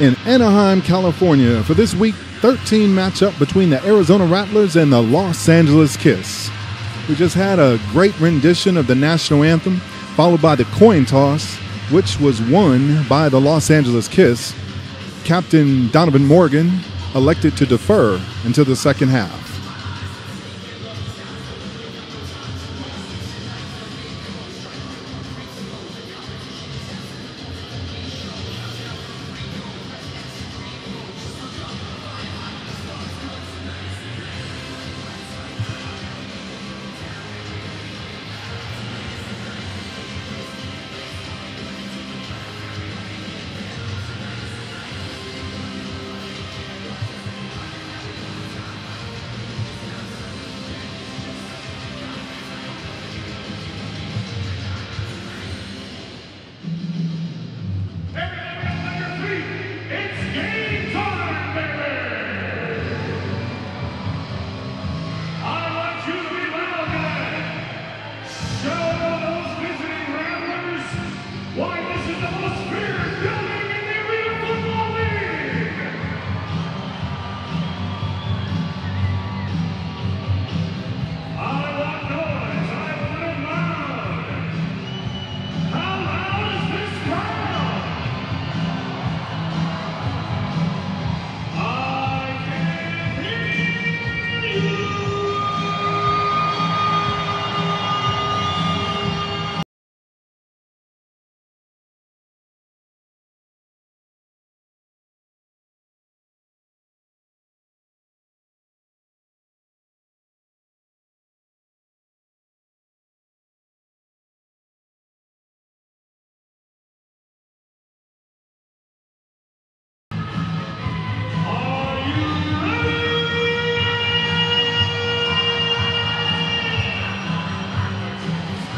in Anaheim, California for this Week 13 matchup between the Arizona Rattlers and the Los Angeles Kiss. We just had a great rendition of the national anthem, followed by the coin toss, which was won by the Los Angeles Kiss. Captain Donovan Morgan elected to defer until the second half.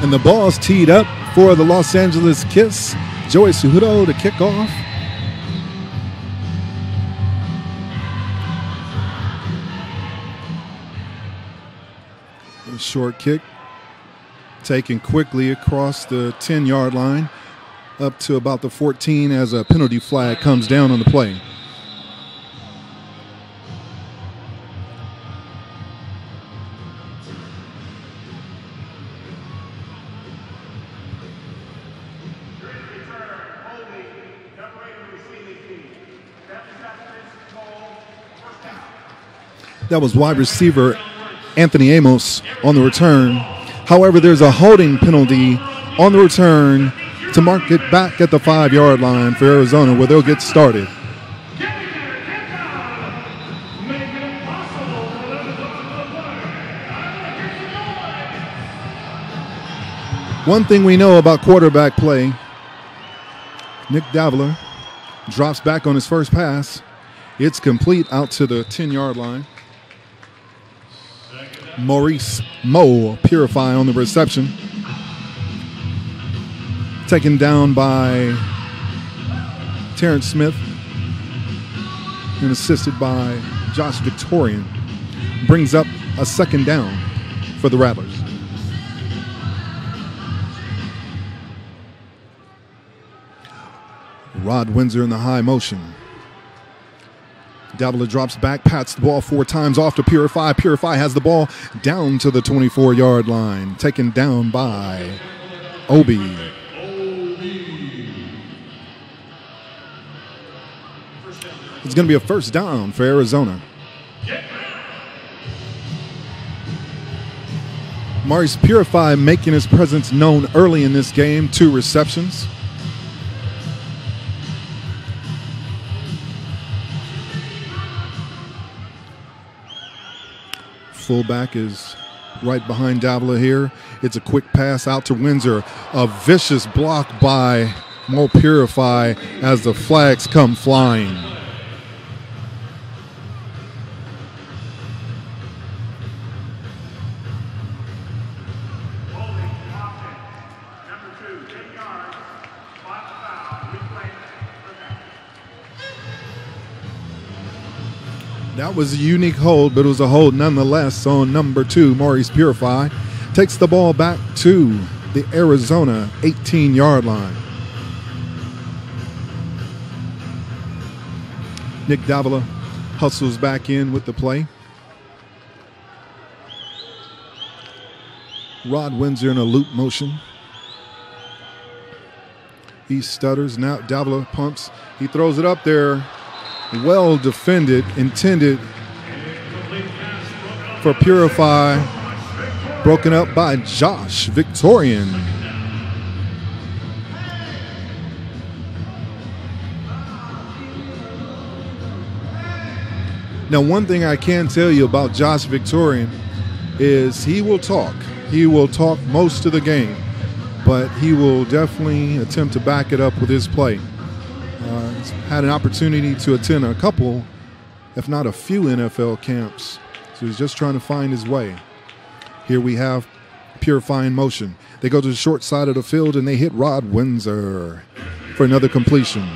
And the ball's teed up for the Los Angeles Kiss. Joey Cejudo to kick off. A short kick taken quickly across the 10-yard line up to about the 14 as a penalty flag comes down on the play. That was wide receiver Anthony Amos on the return. However, there's a holding penalty on the return to mark it back at the 5-yard line for Arizona, where they'll get started. One thing we know about quarterback play, Nick Davila drops back on his first pass. It's complete out to the 10-yard line. Maurice Mo Purify on the reception. Taken down by Terrence Smith and assisted by Josh Victorian. Brings up a second down for the Rattlers. Rod Windsor in the high motion. Davila drops back, pats the ball 4 times off to Purify. Purify has the ball down to the 24-yard line. Taken down by Obi. It's going to be a first down for Arizona. Maurice Purify making his presence known early in this game. 2 receptions. Fullback is right behind Davila here. It's a quick pass out to Windsor. A vicious block by Mo Purify as the flags come flying. That was a unique hold, but it was a hold nonetheless on number 2, Maurice Purify. Takes the ball back to the Arizona 18-yard line. Nick Davila hustles back in with the play. Rod Windsor in a loop motion. He stutters. Now Davila pumps. He throws it up there. Well defended, intended for Purify. Broken up by Josh Victorian. Now, one thing I can tell you about Josh Victorian is he will talk. He will talk most of the game, but he will definitely attempt to back it up with his play. He's had an opportunity to attend a couple, if not a few, NFL camps. So he's just trying to find his way. Here we have Purify in motion. They go to the short side of the field and they hit Rod Windsor for another completion.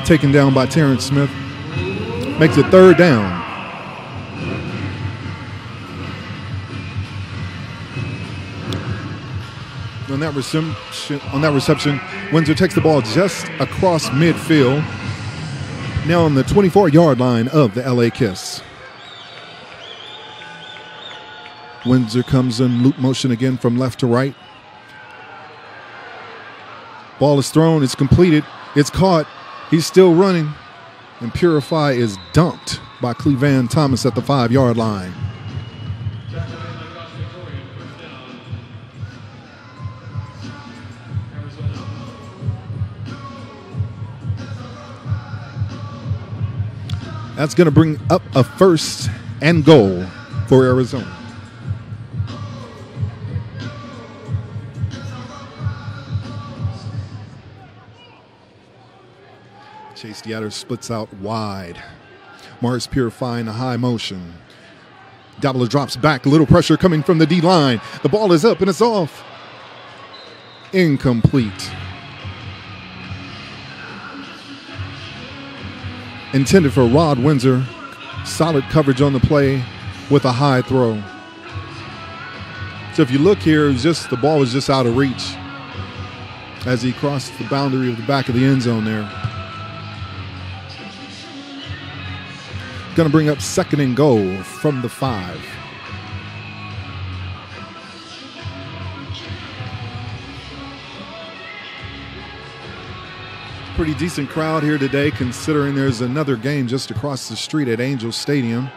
Taken down by Terrence Smith. Makes it third down. On that reception, Windsor takes the ball just across midfield. Now on the 24-yard line of the LA Kiss. Windsor comes in loop motion again from left to right. Ball is thrown. It's completed. It's caught. He's still running. And Purify is dumped by Clevan Thomas at the 5-yard line. That's going to bring up a 1st and goal for Arizona. Chase Dieter splits out wide. Morris Purify in a high motion. Davila drops back. A little pressure coming from the D-line. The ball is up and it's off. Incomplete. Intended for Rod Windsor. Solid coverage on the play with a high throw. So if you look here, the ball was just out of reach as he crossed the boundary of the back of the end zone there. Going to bring up 2nd and goal from the 5. Pretty decent crowd here today, considering there's another game just across the street at Angel Stadium.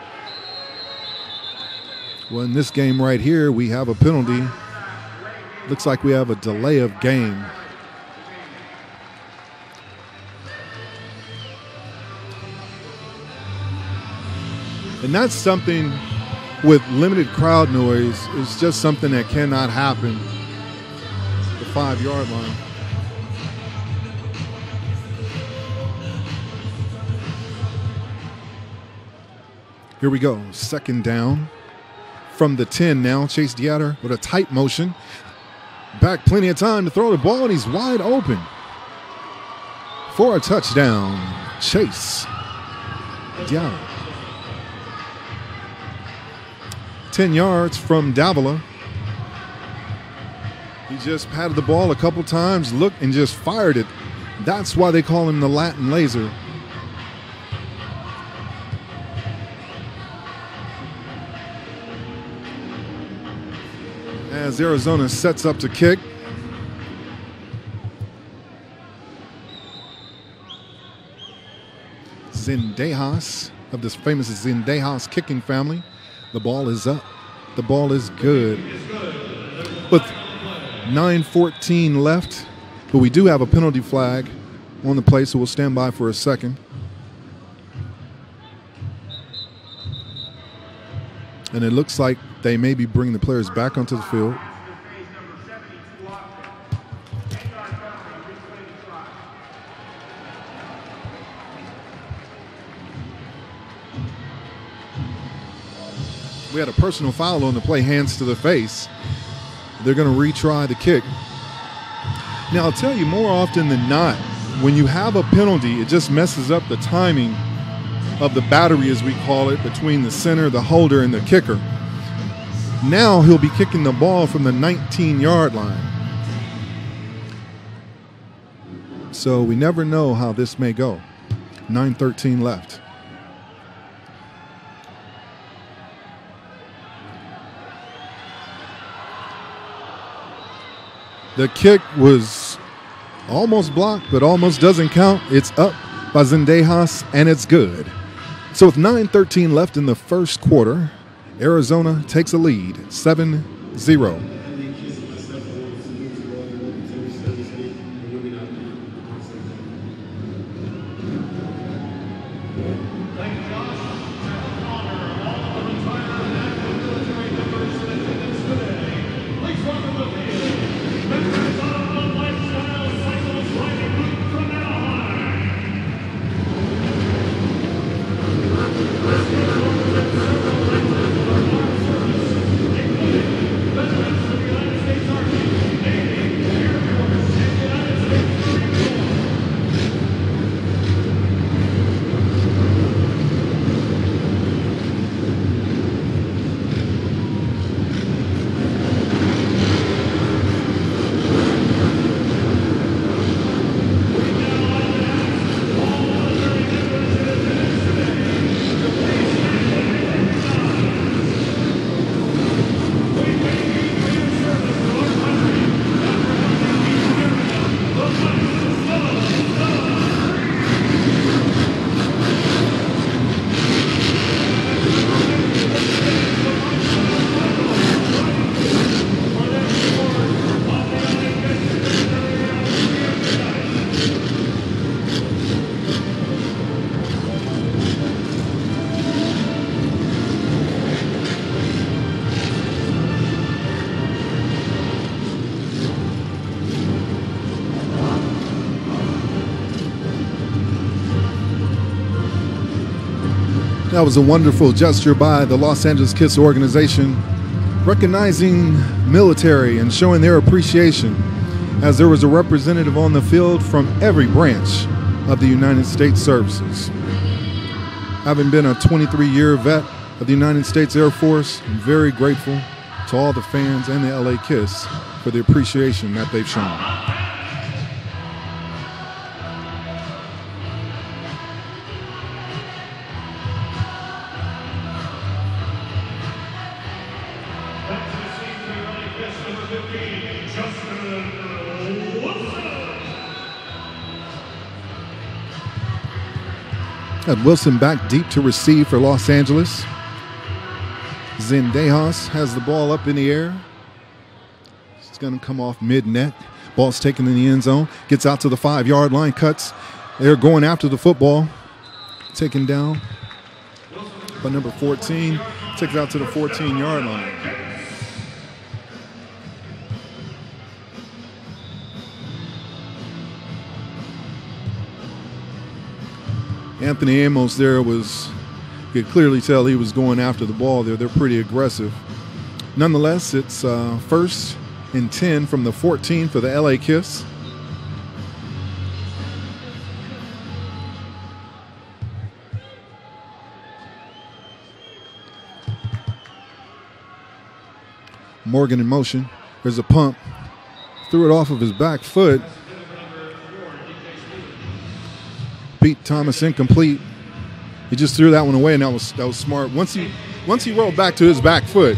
Well, in this game right here, we have a penalty. Looks like we have a delay of game. And that's something with limited crowd noise. It's just something that cannot happen. The 5-yard line. Here we go. 2nd down from the 10 now. Chase Dieter with a tight motion. Back, plenty of time to throw the ball, and he's wide open for a touchdown. Chase Dieter. 10 yards from Davila. He just patted the ball a couple times, looked, and just fired it. That's why they call him the Latin Laser. As Arizona sets up to kick. Zendejas of this famous Zendejas kicking family. The ball is up. The ball is good. With 9:14 left, but we do have a penalty flag on the play, so we'll stand by for a second. And it looks like they maybe bring the players back onto the field. We had a personal foul on the play, hands to the face. They're going to retry the kick. Now, I'll tell you, more often than not, when you have a penalty, it just messes up the timing of the battery, as we call it, between the center, the holder, and the kicker. Now he'll be kicking the ball from the 19-yard line. So we never know how this may go. 9:13 left. The kick was almost blocked, but almost doesn't count. It's up by Zendejas, and it's good. So with 9:13 left in the first quarter, Arizona takes a lead, 7-0. That was a wonderful gesture by the Los Angeles Kiss organization, recognizing military and showing their appreciation, as there was a representative on the field from every branch of the United States services. Having been a 23-year vet of the United States Air Force, I'm very grateful to all the fans and the LA Kiss for the appreciation that they've shown. Had Wilson back deep to receive for Los Angeles. Zendejas has the ball up in the air. It's going to come off mid-net. Ball's taken in the end zone. Gets out to the 5-yard line. Cuts. They're going after the football. Taken down by number 14. Takes it out to the 14-yard line. Anthony Amos there was, you could clearly tell he was going after the ball there. They're pretty aggressive. Nonetheless, it's 1st and 10 from the 14 for the LA Kiss. Morgan in motion. There's a pump. Threw it off of his back foot. Pete Thomas incomplete. He just threw that one away, and that was smart. Once he rolled back to his back foot,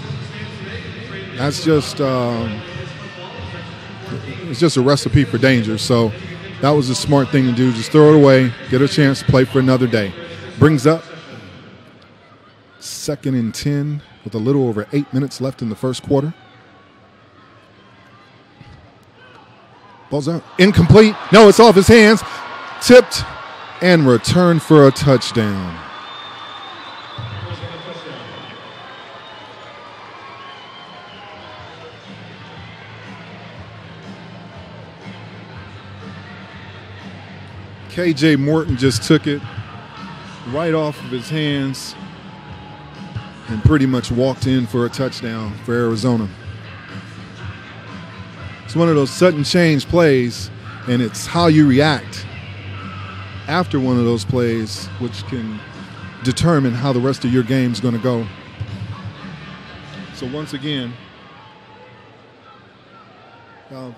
that's just it's just a recipe for danger. So that was a smart thing to do. Just throw it away, get a chance to play for another day. Brings up 2nd and 10 with a little over 8 minutes left in the first quarter. Ball's out. Incomplete. No, it's off his hands. Tipped and returned for a touchdown. KJ Morton just took it right off of his hands and pretty much walked in for a touchdown for Arizona. It's one of those sudden change plays, and it's how you react after one of those plays which can determine how the rest of your game is going to go. So once again,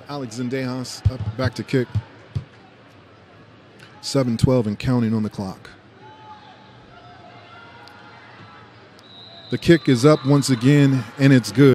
Alex Zendejas up back to kick. 7:12 and counting on the clock. The kick is up once again, and it's good.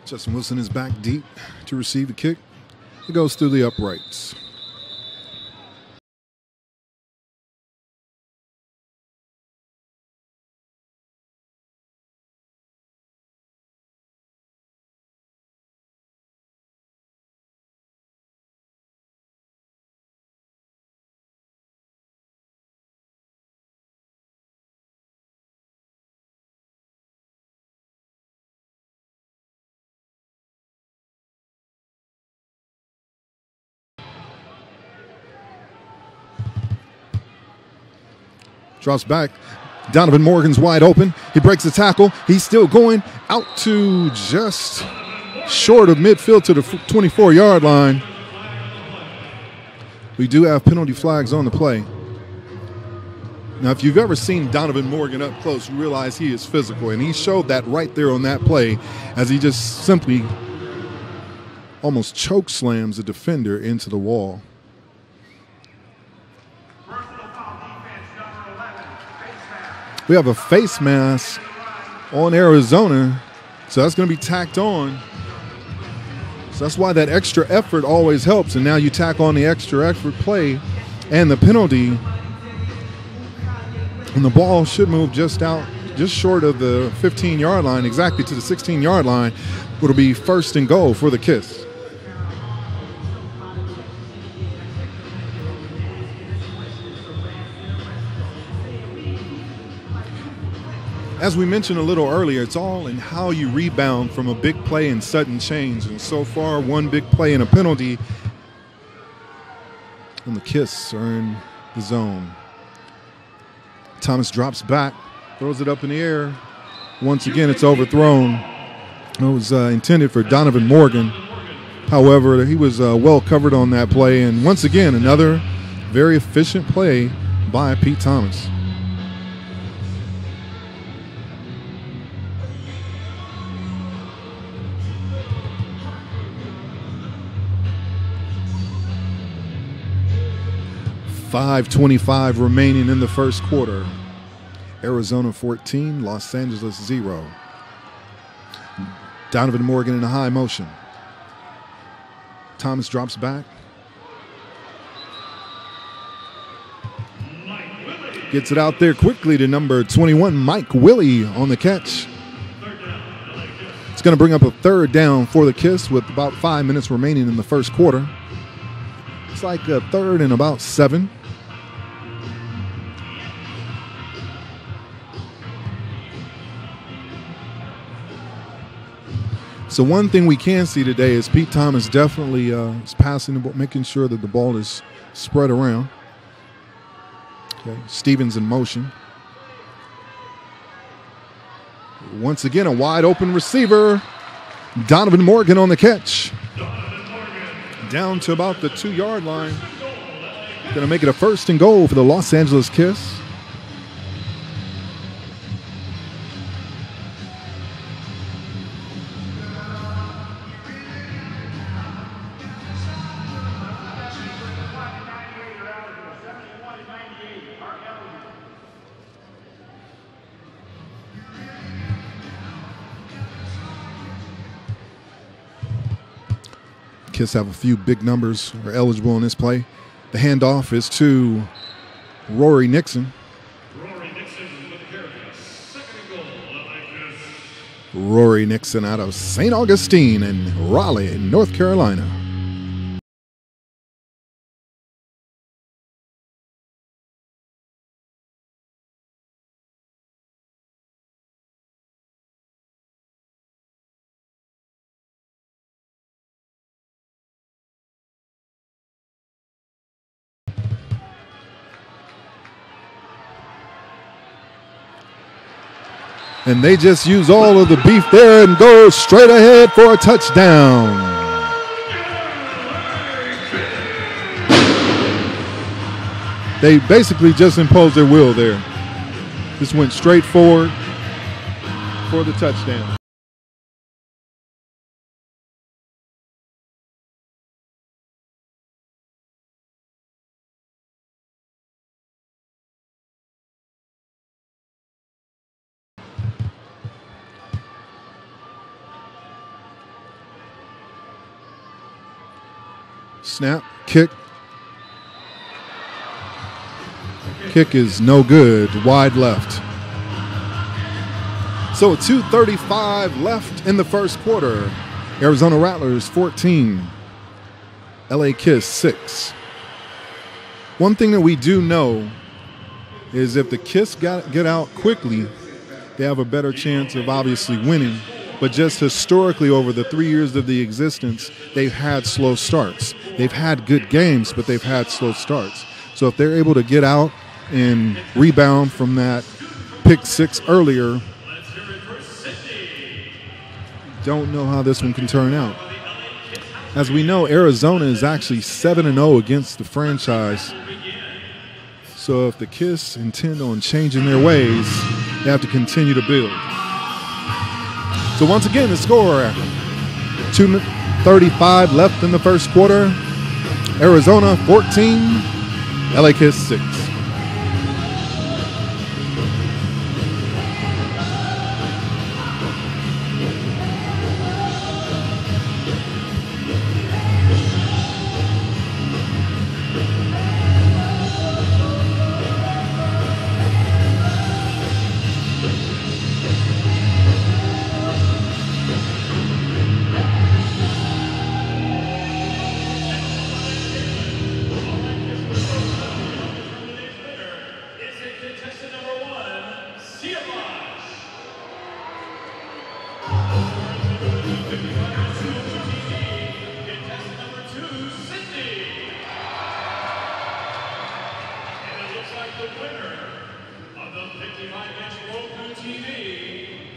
Justin Wilson is back deep to receive the kick. It goes through the uprights. Drops back. Donovan Morgan's wide open. He breaks the tackle. He's still going out to just short of midfield to the 24-yard line. We do have penalty flags on the play. Now, if you've ever seen Donovan Morgan up close, you realize he is physical, and he showed that right there on that play as he just simply almost choke slams the defender into the wall. We have a face mask on Arizona, so that's going to be tacked on. So that's why that extra effort always helps, and now you tack on the extra effort play and the penalty, and the ball should move just short of the 15-yard line, exactly to the 16-yard line. It'll be first and goal for the Kiss. As we mentioned a little earlier, it's all in how you rebound from a big play and sudden change. And so far, one big play and a penalty, and the Kiss are in the zone. Thomas drops back, throws it up in the air. Once again, it's overthrown. It was intended for Donovan Morgan. However, he was well covered on that play. And once again, another very efficient play by Pete Thomas. .5:25 remaining in the first quarter. Arizona 14, Los Angeles 0. Donovan Morgan in a high motion. Thomas drops back. Gets it out there quickly to number 21, Mike Willie on the catch. It's going to bring up a third down for the Kiss with about 5 minutes remaining in the first quarter. It's like a third and about 7. So one thing we can see today is Pete Thomas definitely is passing the ball, making sure that the ball is spread around. Okay. Stevens in motion. Once again, a wide open receiver. Donovan Morgan on the catch. Down to about the 2-yard line. Going to make it a 1st and goal for the Los Angeles Kiss. Kiss have a few big numbers are eligible in this play. The handoff is to Rory Nixon. Rory Nixon out of St. Augustine in Raleigh, North Carolina. And they just use all of the beef there and go straight ahead for a touchdown. They basically just imposed their will there. Just went straight forward for the touchdown. Snap, kick. Kick is no good, wide left. So 2:35 left in the first quarter. Arizona Rattlers 14, LA Kiss 6. One thing that we do know is if the Kiss get out quickly, they have a better chance of obviously winning. But just historically over the 3 years of the existence, they've had slow starts. They've had good games, but they've had slow starts. So if they're able to get out and rebound from that pick 6 earlier, don't know how this one can turn out. As we know, Arizona is actually 7-0 against the franchise. So if the Kiss intend on changing their ways, they have to continue to build. So once again, the score, 2:35 left in the first quarter. Arizona 14, LA Kiss 6.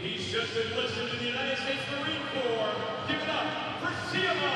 He's just enlisted in the United States Marine Corps. Give it up for Siama.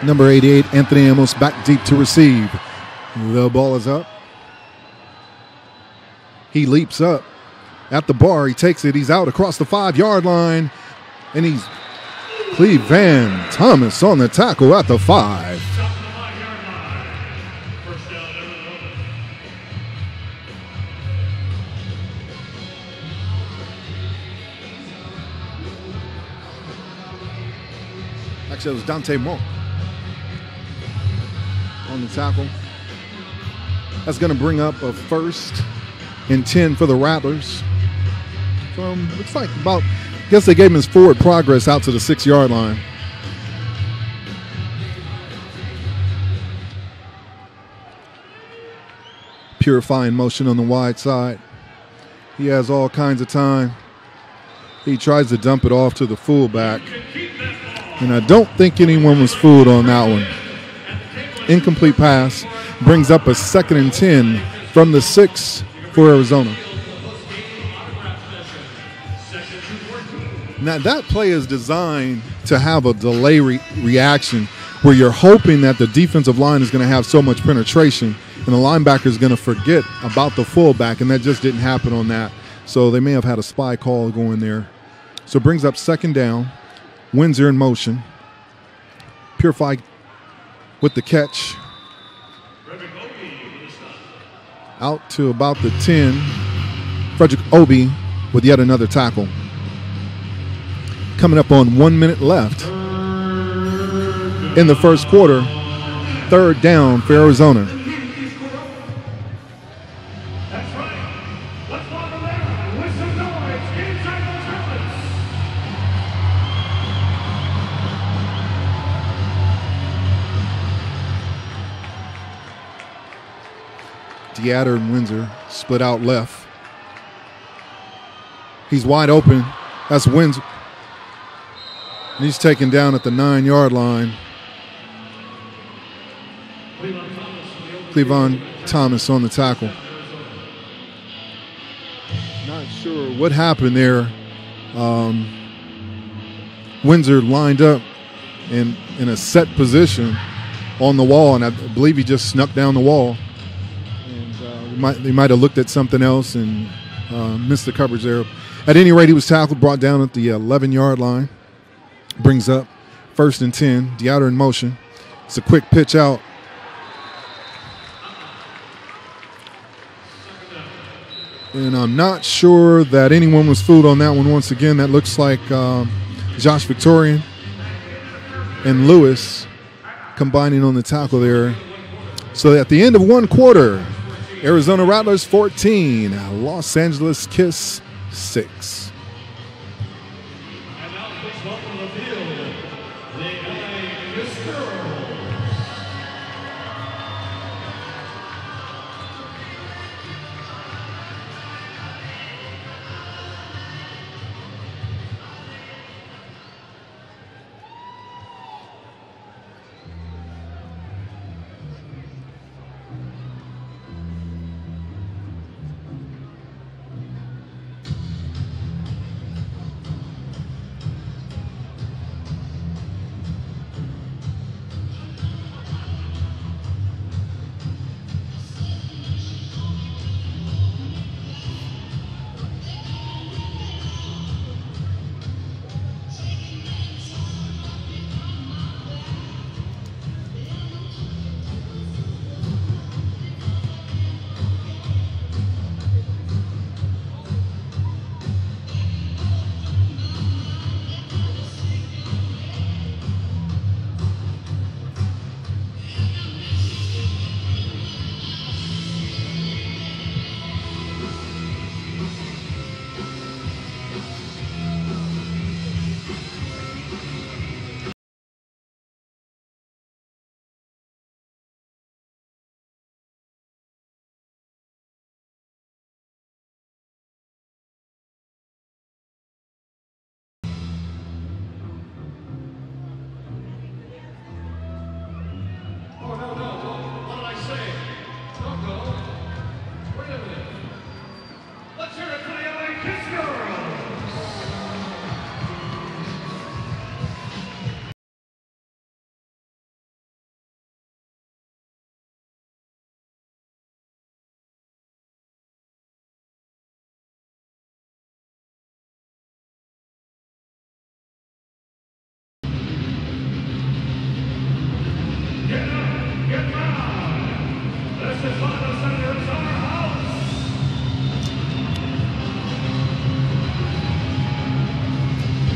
Number 88, Anthony Amos, back deep to receive. The ball is up. He leaps up at the bar. He takes it. He's out across the 5-yard line. And he's Cleveland Thomas on the tackle at the 5. Actually, it was Dante Monk on the tackle. That's going to bring up a 1st and 10 for the Rattlers. From, looks like about, I guess they gave him his forward progress out to the 6-yard line. Purifying motion on the wide side. He has all kinds of time. He tries to dump it off to the fullback. And I don't think anyone was fooled on that one. Incomplete pass brings up a 2nd and 10 from the 6 for Arizona. Now that play is designed to have a delay reaction where you're hoping that the defensive line is going to have so much penetration and the linebacker is going to forget about the fullback, and that just didn't happen on that. So they may have had a spy call going there. So it brings up 2nd down. Windsor in motion. Purify with the catch. Out to about the 10. Frederick Obi with yet another tackle. Coming up on 1 minute left in the first quarter. 3rd down for Arizona. Deatter and Windsor split out left. He's wide open. That's Windsor. And he's taken down at the 9-yard line. Cleveland Thomas on the tackle. Not sure what happened there. Windsor lined up in a set position on the wall, and I believe he just snuck down the wall. They might have looked at something else and missed the coverage there. At any rate, he was tackled, brought down at the 11-yard line. Brings up 1st and 10. Deatter in motion. It's a quick pitch out. And I'm not sure that anyone was fooled on that one. Once again, that looks like Josh Victorian and Lewis combining on the tackle there. So at the end of 1 quarter, Arizona Rattlers 14, Los Angeles Kiss 6. And now please welcome to the field, the LA Kiss Girls.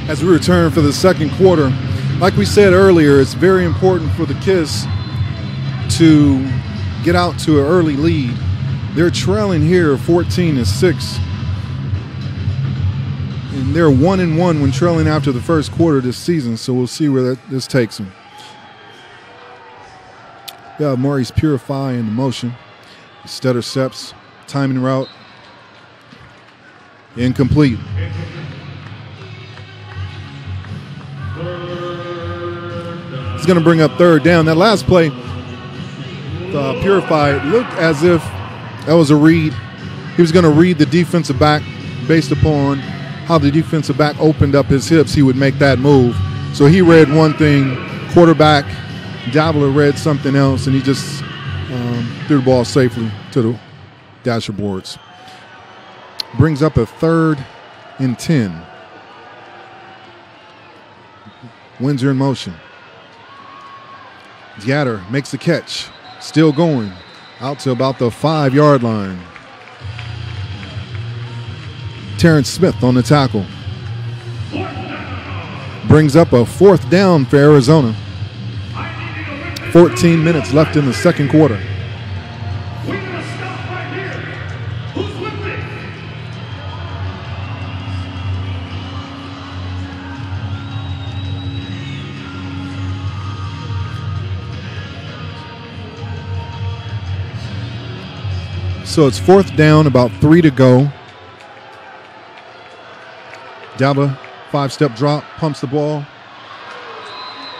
as we return for the second quarter. Like we said earlier, it's very important for the Kiss to get out to an early lead. They're trailing here 14-6. And they're 1-1 when trailing after the first quarter this season, so we'll see where this takes them. Yeah, Maurice Purify in motion. Stutter steps, timing route. Incomplete. It's going to bring up third down. That last play, Purify, looked as if that was a read. He was going to read the defensive back based upon how the defensive back opened up his hips. He would make that move. So he read one thing, quarterback, Dabbler read something else, and he just threw the ball safely to the dasher boards. Brings up a 3rd and 10. Windsor in motion. Dyatter makes the catch. Still going. Out to about the 5-yard line. Terrence Smith on the tackle. Brings up a 4th down for Arizona. 14 minutes left in the second quarter. We're going to stop right here. Who's with me? So it's 4th down, about 3 to go. Daba, 5-step drop, pumps the ball.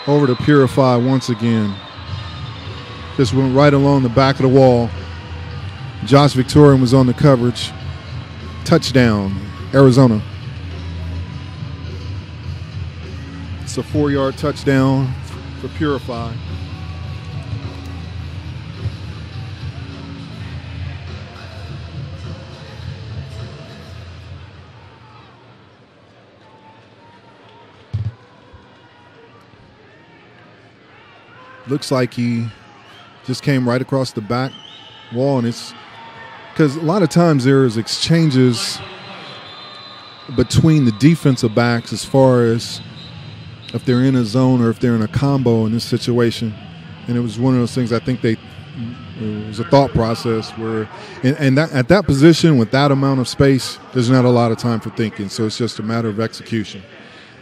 Over to Purify once again. Just went right along the back of the wall. Josh Victorian was on the coverage. Touchdown, Arizona. It's a 4-yard touchdown for Purify. Looks like he just came right across the back wall, and it's because a lot of times there's exchanges between the defensive backs as far as if they're in a zone or if they're in a combo in this situation. And it was one of those things I think it was a thought process where and that, at that position with that amount of space, there's not a lot of time for thinking. So it's just a matter of execution.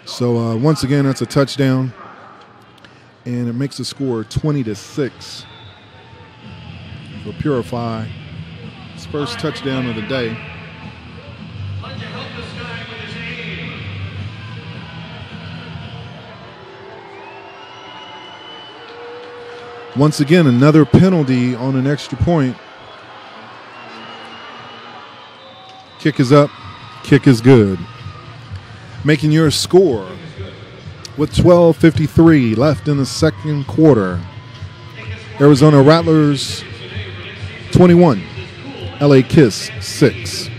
So once again, that's a touchdown. And it makes the score 20-6 for Purify. His first touchdown of the day. Once again, another penalty on an extra point. Kick is up, kick is good. Making your score with 12:53 left in the second quarter. Arizona Rattlers 21, LA Kiss 6.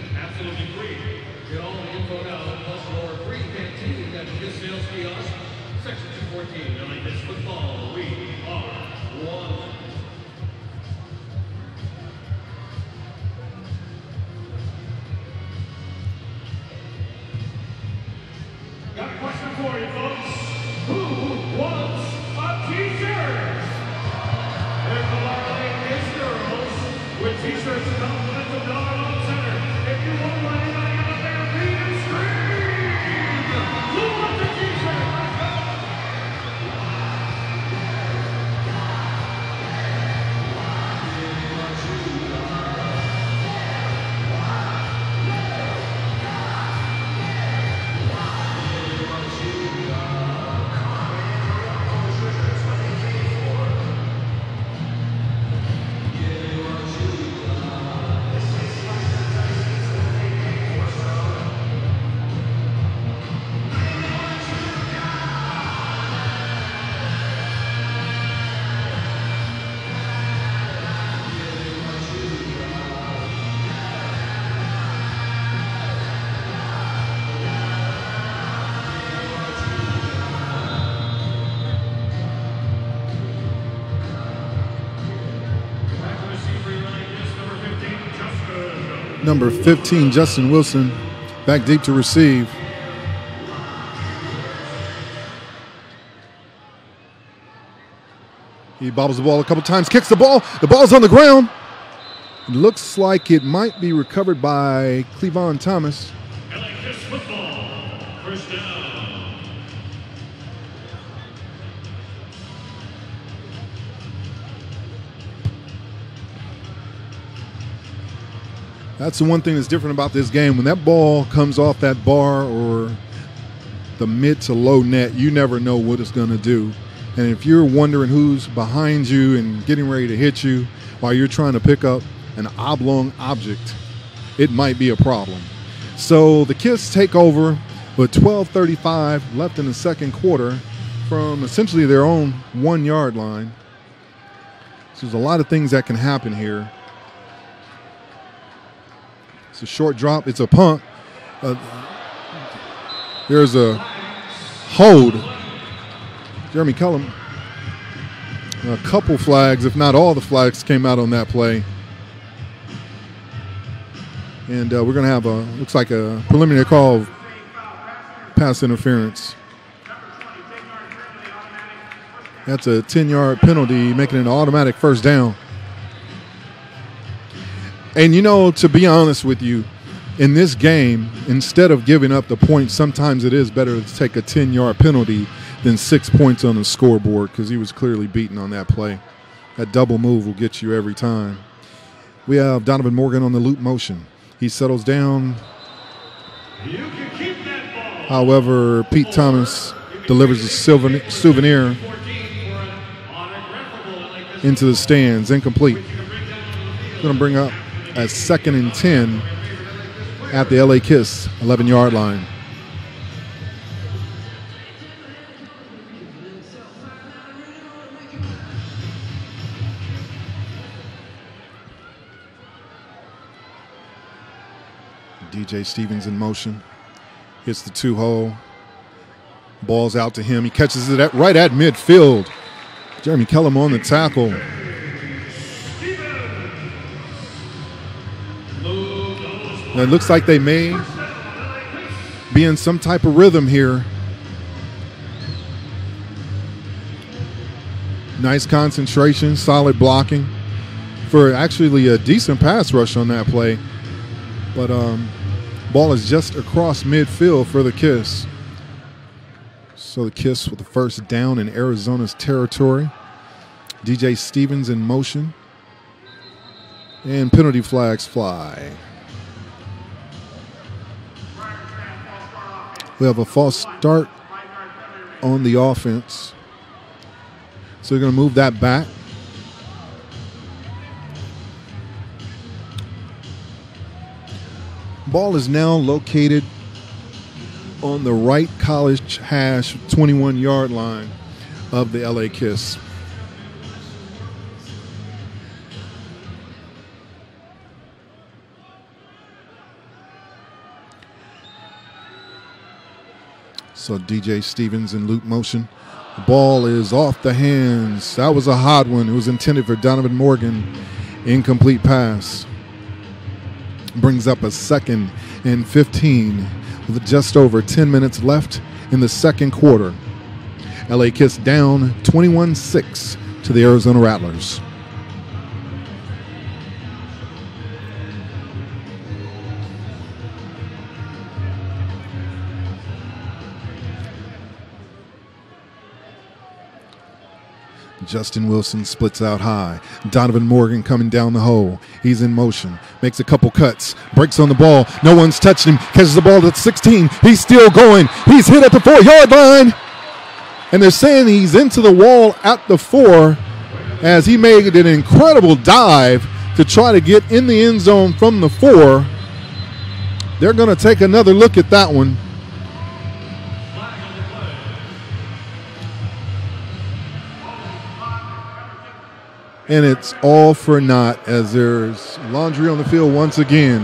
Got a question for you, folks. Who wants a t-shirt? There's the LA Kiss girls with t-shirts and compliments of Dollar Loan Center. If you want one, anybody out there, read and scream. Who wants a t-shirt? Let's go. Number 15, Justin Wilson, back deep to receive. He bobbles the ball a couple times, kicks the ball. The ball's on the ground. It looks like it might be recovered by Cleavon Thomas. LA Kiss football, first down. That's the one thing that's different about this game. When that ball comes off that bar or the mid to low net, you never know what it's going to do. And if you're wondering who's behind you and getting ready to hit you while you're trying to pick up an oblong object, it might be a problem. So the Kiss take over with 12:35 left in the second quarter from essentially their own 1 yard line. So there's a lot of things that can happen here. It's a short drop. It's a punt. There's a hold. Jeremy Cullum. A couple flags, if not all the flags, came out on that play. And we're going to have looks like a preliminary call of pass interference. That's a 10-yard penalty, making it an automatic first down. And, you know, to be honest with you, in this game, instead of giving up the point, sometimes it is better to take a 10-yard penalty than 6 points on the scoreboard, because he was clearly beaten on that play. That double move will get you every time. We have Donovan Morgan on the loop motion. He settles down. You can keep that ball. However, Pete Thomas delivers a souvenir into the stands, incomplete. Going to bring up a 2nd and 10 at the LA Kiss 11-yard line. DJ Stevens in motion. Hits the 2-hole. Ball's out to him. He catches it right at midfield. Jeremy Cullum on the tackle. Now it looks like they may be in some type of rhythm here. Nice concentration, solid blocking for actually a decent pass rush on that play. But ball is just across midfield for the Kiss. So the Kiss with the first down in Arizona's territory. DJ Stevens in motion. And penalty flags fly. We have a false start on the offense. So they're going to move that back. Ball is now located on the right college hash 21-yard line of the LA Kiss. So DJ Stevens in loop motion. The ball is off the hands. That was a hot one. It was intended for Donovan Morgan. Incomplete pass. Brings up a 2nd and 15 with just over 10 minutes left in the second quarter. LA Kiss down 21-6 to the Arizona Rattlers. Justin Wilson splits out high. Donovan Morgan coming down the hole. He's in motion. Makes a couple cuts. Breaks on the ball. No one's touching him. Catches the ball at 16. He's still going. He's hit at the 4-yard line. And they're saying he's into the wall at the 4 as he made an incredible dive to try to get in the end zone from the 4. They're going to take another look at that one. And it's all for naught as there's laundry on the field once again.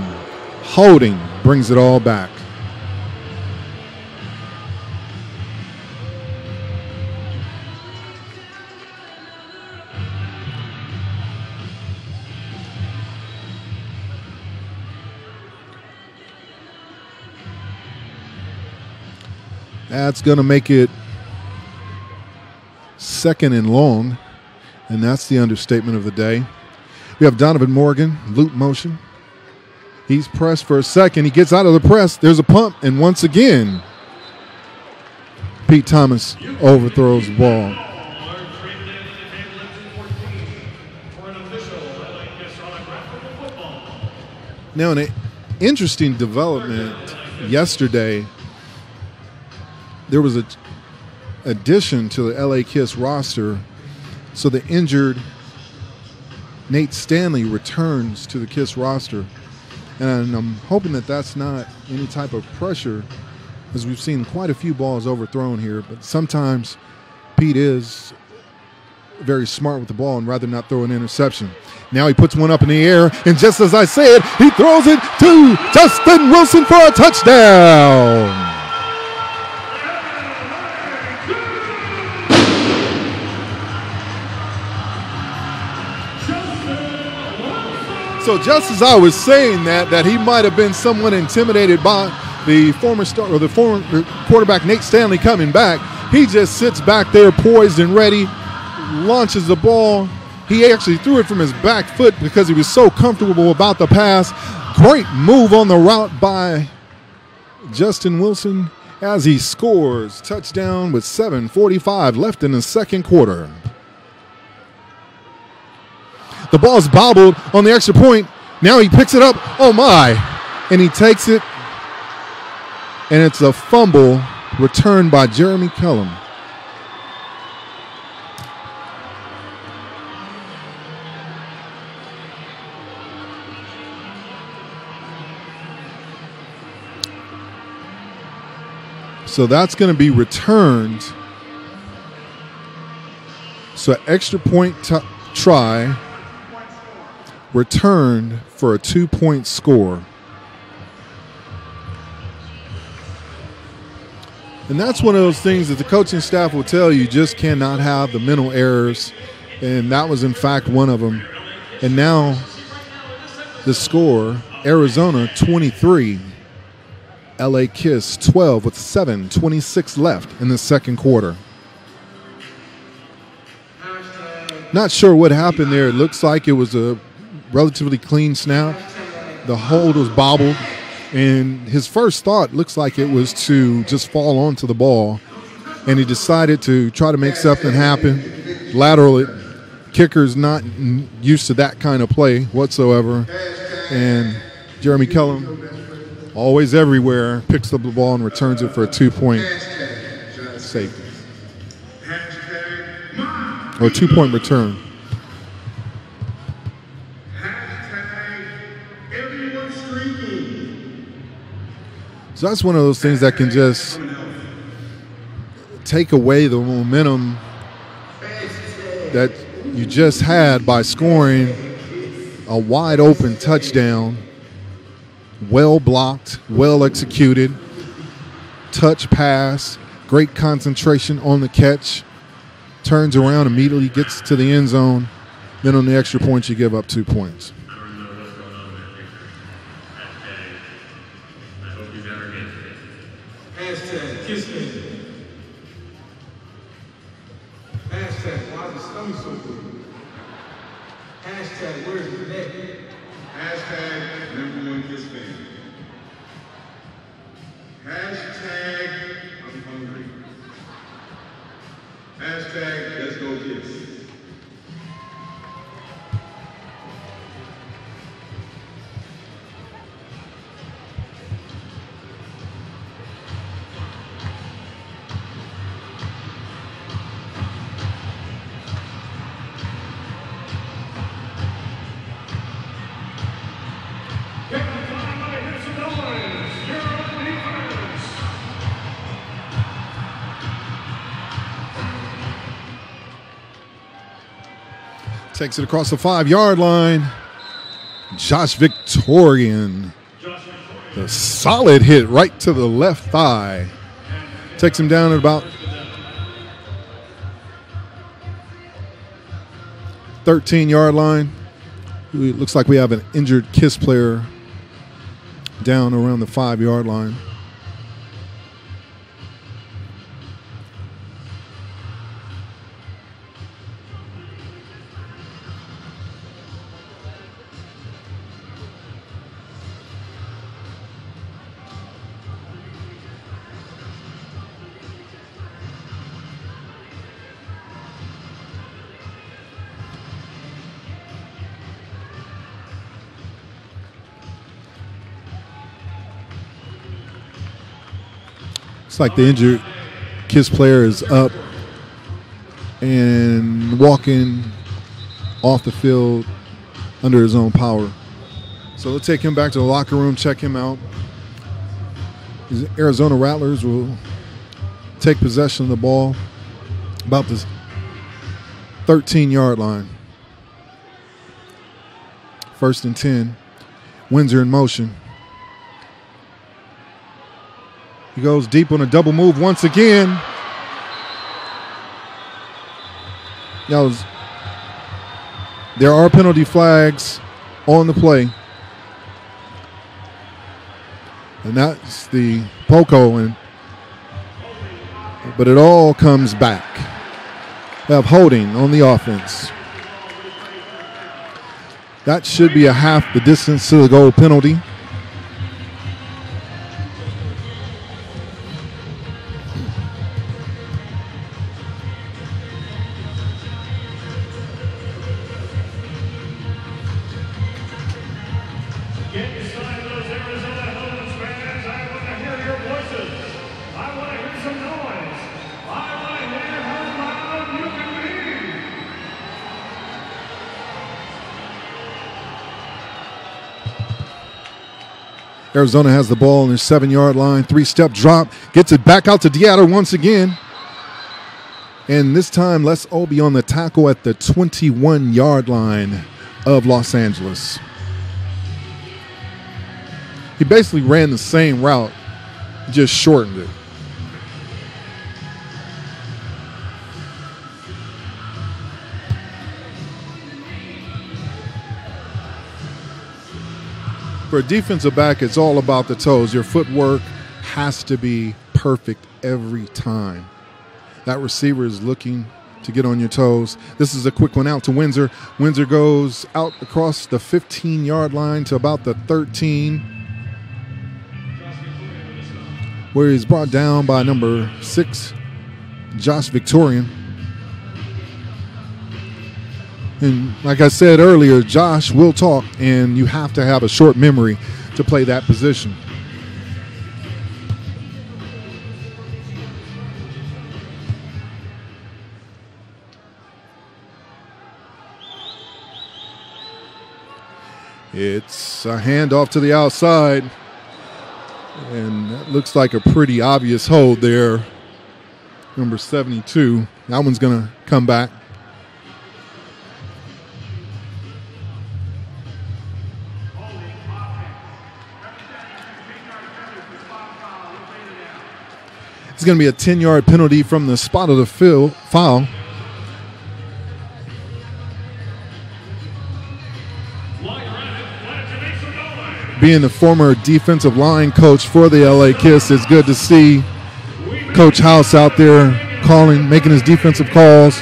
Holding brings it all back. That's going to make it 2nd and long And that's the understatement of the day. We have Donovan Morgan, loop motion. He's pressed for a second. He gets out of the press. There's a pump. And once again, Pete Thomas overthrows the ball. Now, an interesting development yesterday, there was an addition to the LA Kiss roster. So the injured Nate Stanley returns to the Kiss roster. And I'm hoping that that's not any type of pressure, as we've seen quite a few balls overthrown here. But sometimes Pete is very smart with the ball and rather not throw an interception. Now he puts one up in the air, and just as I said, he throws it to Justin Wilson for a touchdown. So just as I was saying that he might have been somewhat intimidated by the former quarterback Nate Stanley coming back, he just sits back there poised and ready, launches the ball. He actually threw it from his back foot because he was so comfortable about the pass. Great move on the route by Justin Wilson as he scores. Touchdown with 7:45 left in the second quarter. The ball's bobbled on the extra point. Now he picks it up. Oh, my. And he takes it. And it's a fumble returned by Jeremy Kellum. So that's going to be returned. So extra point try. Returned for a 2-point score. And that's one of those things that the coaching staff will tell you just cannot have the mental errors. And that was, in fact, one of them. And now the score, Arizona 23, LA Kiss 12 with 7:26 left in the second quarter. Not sure what happened there. It looks like it was a relatively clean snap. The hold was bobbled, and his first thought looks like it was to just fall onto the ball, and he decided to try to make something happen, lateral it. Kicker's not used to that kind of play whatsoever, and Jeremy Kellum, always everywhere, picks up the ball and returns it for a 2-point safety. Or a 2-point return. So that's one of those things that can just take away the momentum that you just had by scoring a wide open touchdown, well blocked, well executed, touch pass, great concentration on the catch, turns around, immediately gets to the end zone, then on the extra point you give up 2 points. Hashtag kiss me. Hashtag why is the stomach so good? Hashtag where's the neck? Hashtag #1 kiss me. Hashtag I'm hungry. Hashtag let's go kiss. Takes it across the 5-yard line. Josh Victorian. A solid hit right to the left thigh. Takes him down at about 13-yard line. It looks like we have an injured Kiss player down around the 5-yard line. It's like the injured KISS player is up and walking off the field under his own power. So let's take him back to the locker room, check him out. The Arizona Rattlers will take possession of the ball about the 13-yard line. 1st and 10. Windsor in motion. He goes deep on a double move once again. There are penalty flags on the play. And that's the Poco, but it all comes back. They have holding on the offense. That should be a half the distance to the goal penalty. Arizona has the ball on their 7-yard line. 3-step drop. Gets it back out to Deatter once again. And this time, Les Obi on the tackle at the 21-yard line of Los Angeles. He basically ran the same route, just shortened it. For a defensive back, it's all about the toes. Your footwork has to be perfect every time. That receiver is looking to get on your toes. This is a quick one out to Windsor. Windsor goes out across the 15-yard line to about the 13, where he's brought down by number 6, Josh Victorian. And like I said earlier, Josh will talk, and you have to have a short memory to play that position. It's a handoff to the outside, and that looks like a pretty obvious hold there. Number 72. That one's going to come back. It's going to be a 10-yard penalty from the spot of the foul. Being the former defensive line coach for the LA KISS, it's good to see Coach House out there making his defensive calls,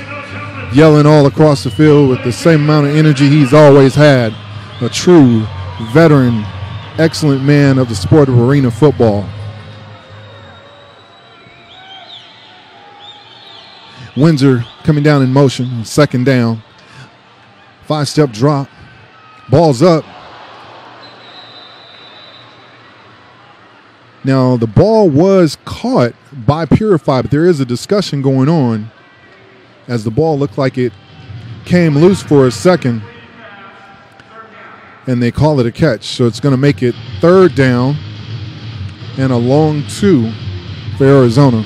yelling all across the field with the same amount of energy he's always had. A true veteran, excellent man of the sport of arena football. Windsor coming down in motion, 2nd down. 5-step drop. Ball's up. Now, the ball was caught by Purify, but there is a discussion going on as the ball looked like it came loose for a second, and they call it a catch. So it's going to make it 3rd down and a long 2 for Arizona.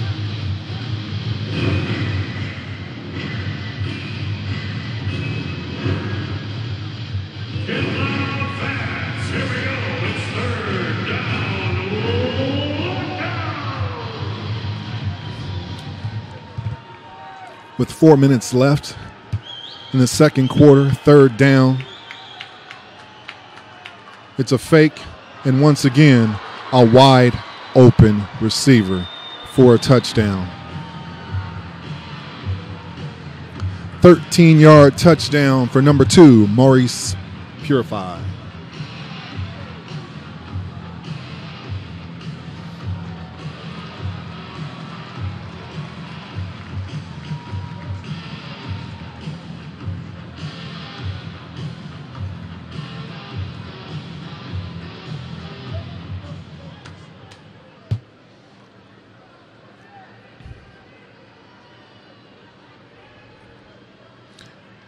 With 4 minutes left in the second quarter, 3rd down. It's a fake, and once again, a wide open receiver for a touchdown. 13-yard touchdown for number 2, Maurice Purify.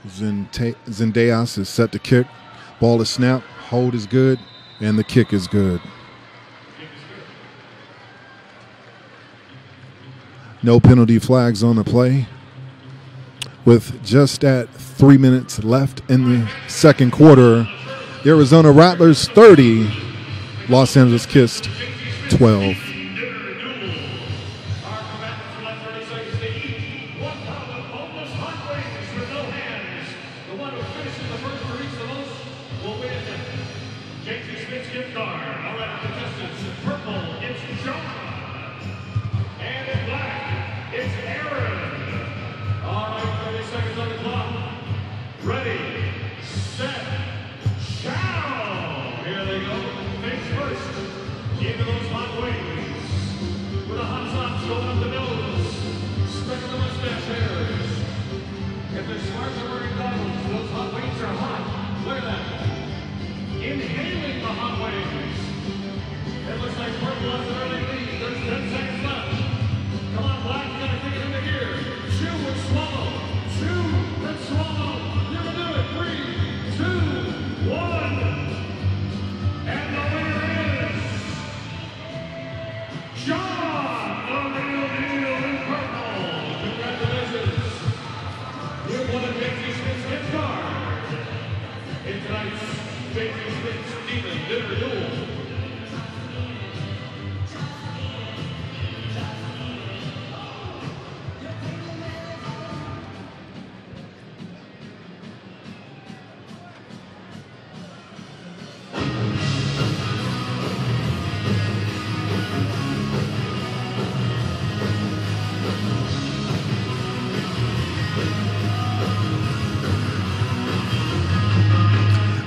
Zendejas is set to kick. Ball is snapped. Hold is good. And the kick is good. No penalty flags on the play. With just at 3 minutes left in the second quarter, the Arizona Rattlers 30, Los Angeles Kiss 12.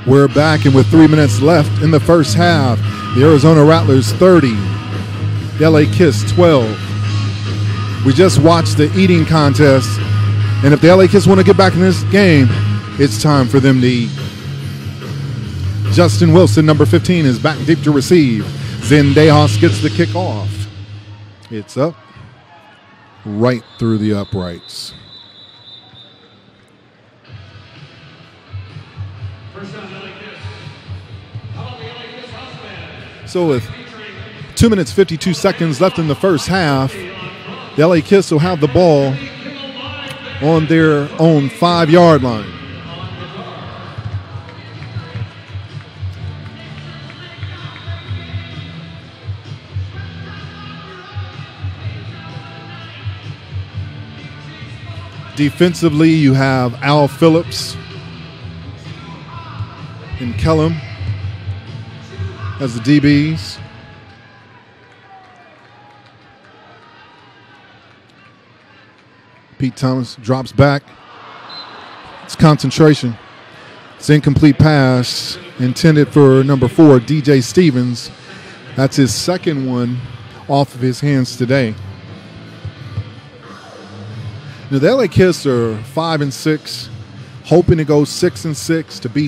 We're back, and with 3 minutes left in the first half, the Arizona Rattlers 30, the LA Kiss 12. We just watched the eating contest, and if the LA Kiss want to get back in this game, it's time for them to eat. Justin Wilson, number 15, is back deep to receive. Zendejas gets the kick off. It's up, right through the uprights. So with 2 minutes 52 seconds left in the first half, the LA Kiss will have the ball on their own 5-yard line. Defensively, you have Al Phillips and Kellum as the DBs. Pete Thomas drops back. It's concentration. It's incomplete pass intended for number 4, DJ Stevens. That's his second one off of his hands today. Now, the LA Kiss are 5-6, hoping to go 6-6 to be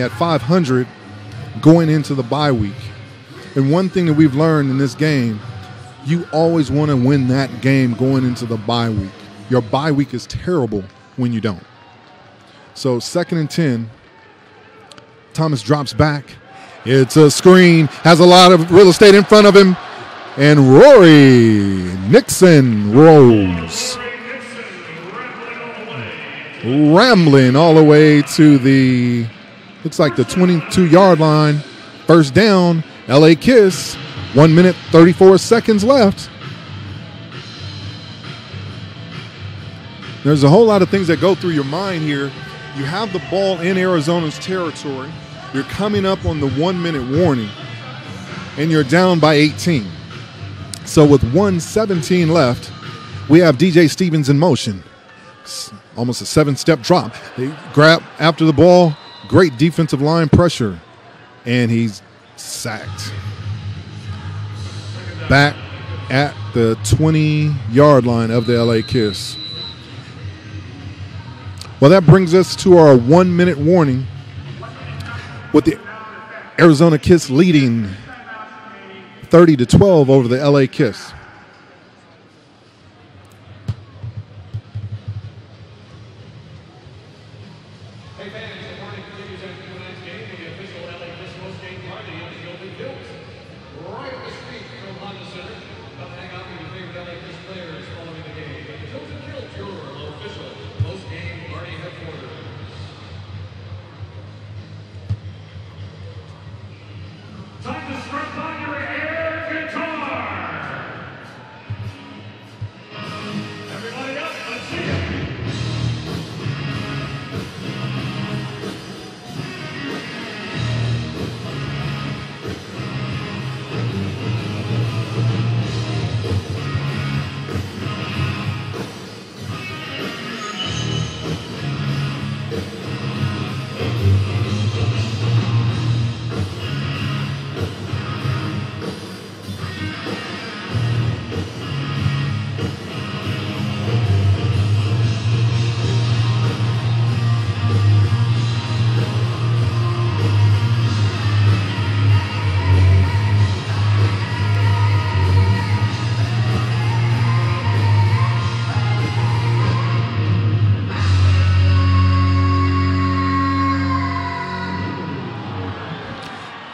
at 500 going into the bye week. And one thing that we've learned in this game, you always want to win that game going into the bye week. Your bye week is terrible when you don't. So 2nd and 10, Thomas drops back. It's a screen, has a lot of real estate in front of him, and Rory Nixon rolls, rambling all the way to the, looks like the 22-yard line. First down, LA Kiss, 1 minute, 34 seconds left. There's a whole lot of things that go through your mind here. You have the ball in Arizona's territory. You're coming up on the 1 minute warning, and you're down by 18. So with 1:17 left, we have DJ Stevens in motion. Almost a 7-step drop. They grab after the ball. Great defensive line pressure. And he's sacked. Back at the 20-yard line of the LA Kiss. Well, that brings us to our 1 minute warning, with the Arizona Kiss leading 30-12 over the LA Kiss.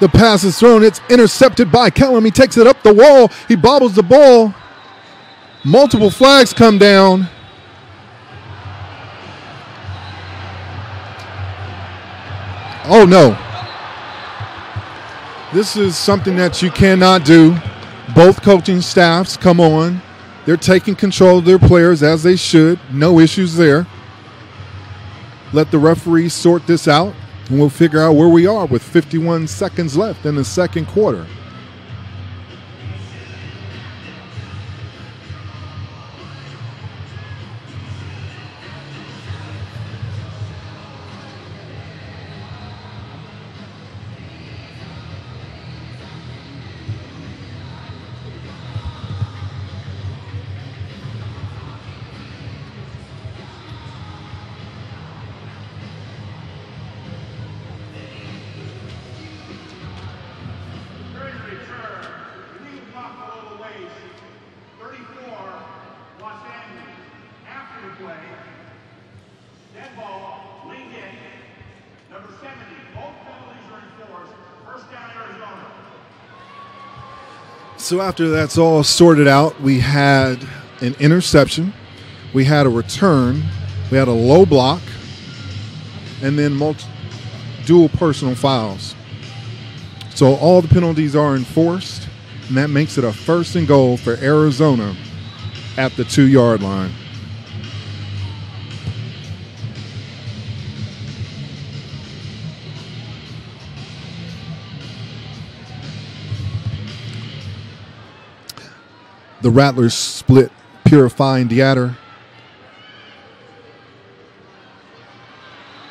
The pass is thrown. It's intercepted by Kellum. He takes it up the wall. He bobbles the ball. Multiple flags come down. Oh, no. This is something that you cannot do. Both coaching staffs come on. They're taking control of their players as they should. No issues there. Let the referees sort this out, and we'll figure out where we are with 51 seconds left in the second quarter. So after that's all sorted out, we had an interception, we had a return, we had a low block, and then dual personal fouls. So all the penalties are enforced, and that makes it a 1st and goal for Arizona at the 2-yard line. The Rattlers split Purify and Deatter.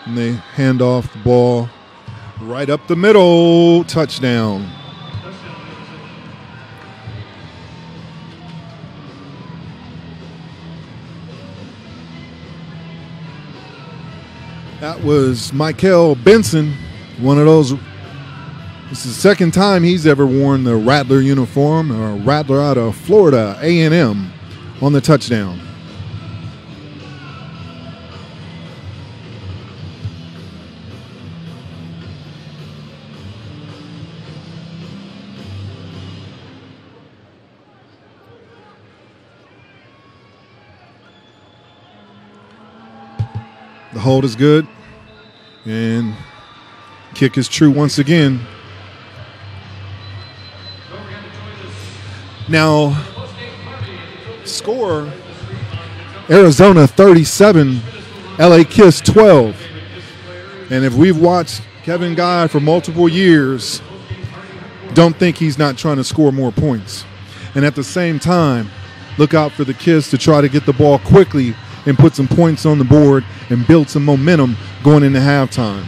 And they hand off the ball right up the middle. Touchdown. That was Michael Benson, one of those. This is the second time he's ever worn the Rattler uniform, or a Rattler out of Florida A&M on the touchdown. The hold is good, and kick is true once again. Now, score, Arizona 37, LA Kiss 12. And if we've watched Kevin Guy for multiple years, don't think he's not trying to score more points. And at the same time, look out for the Kiss to try to get the ball quickly and put some points on the board and build some momentum going into halftime.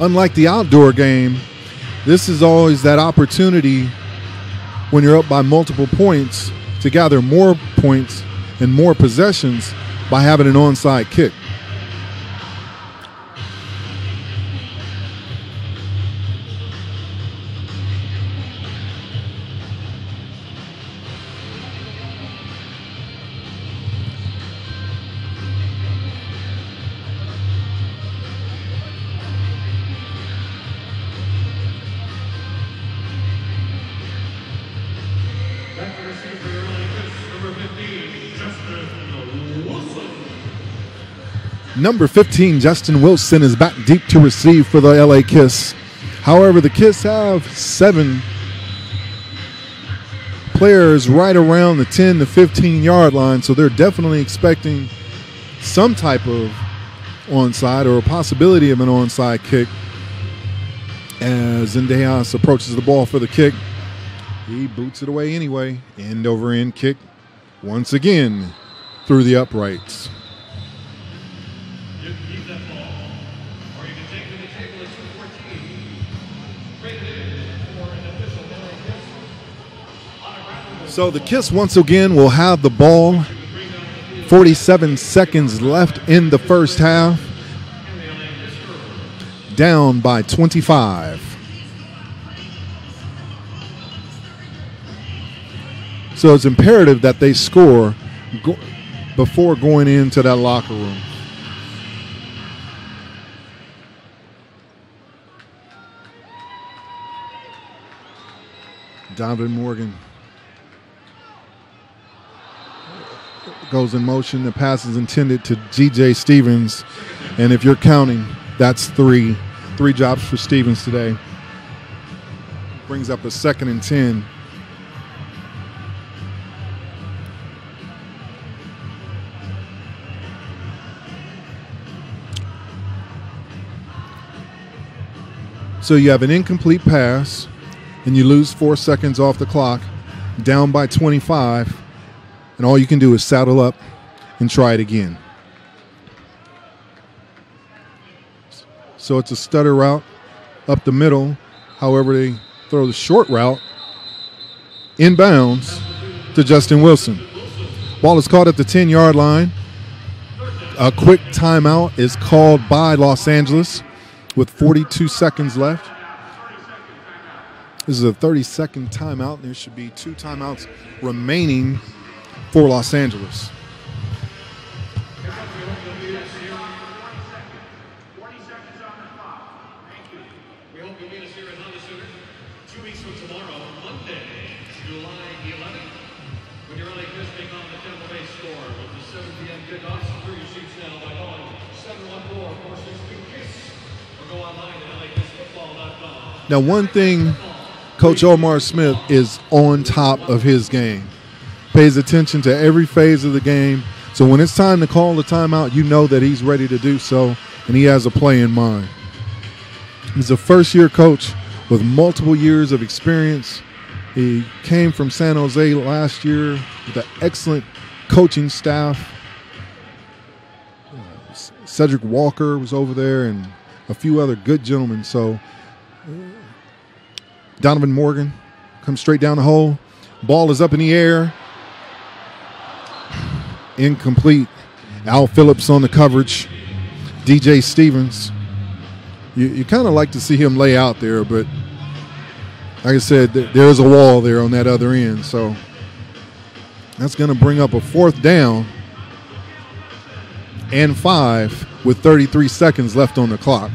Unlike the outdoor game, this is always that opportunity when you're up by multiple points to gather more points and more possessions by having an onside kick. Number 15, Justin Wilson, is back deep to receive for the LA Kiss. However, the Kiss have 7 players right around the 10 to 15-yard line, so they're definitely expecting some type of onside or a possibility of an onside kick. As Zendejas approaches the ball for the kick, he boots it away anyway. End over end kick once again through the uprights. So the Kiss once again will have the ball. 47 seconds left in the first half. Down by 25. So it's imperative that they score before going into that locker room. Donovan Morgan goes in motion. The pass is intended to G.J. Stevens. And if you're counting, that's three. 3 drops for Stevens today. Brings up a 2nd and 10. So you have an incomplete pass, and you lose 4 seconds off the clock, down by 25, and all you can do is saddle up and try it again. So it's a stutter route up the middle. However, they throw the short route inbounds to Justin Wilson. Ball is caught at the 10-yard line. A quick timeout is called by Los Angeles with 42 seconds left. This is a 30-second timeout. There should be 2 timeouts remaining for Los Angeles. Now, one thing, Coach Omar Smith is on top of his game. Pays attention to every phase of the game. So when it's time to call the timeout, you know that he's ready to do so, and he has a play in mind. He's a first-year coach with multiple years of experience. He came from San Jose last year with an excellent coaching staff. Cedric Walker was over there and a few other good gentlemen. So Donovan Morgan comes straight down the hole. Ball is up in the air. Incomplete. Al Phillips on the coverage. DJ Stevens. You kind of like to see him lay out there, but like I said, there's a wall there on that other end. So that's going to bring up a 4th down and 5 with 33 seconds left on the clock.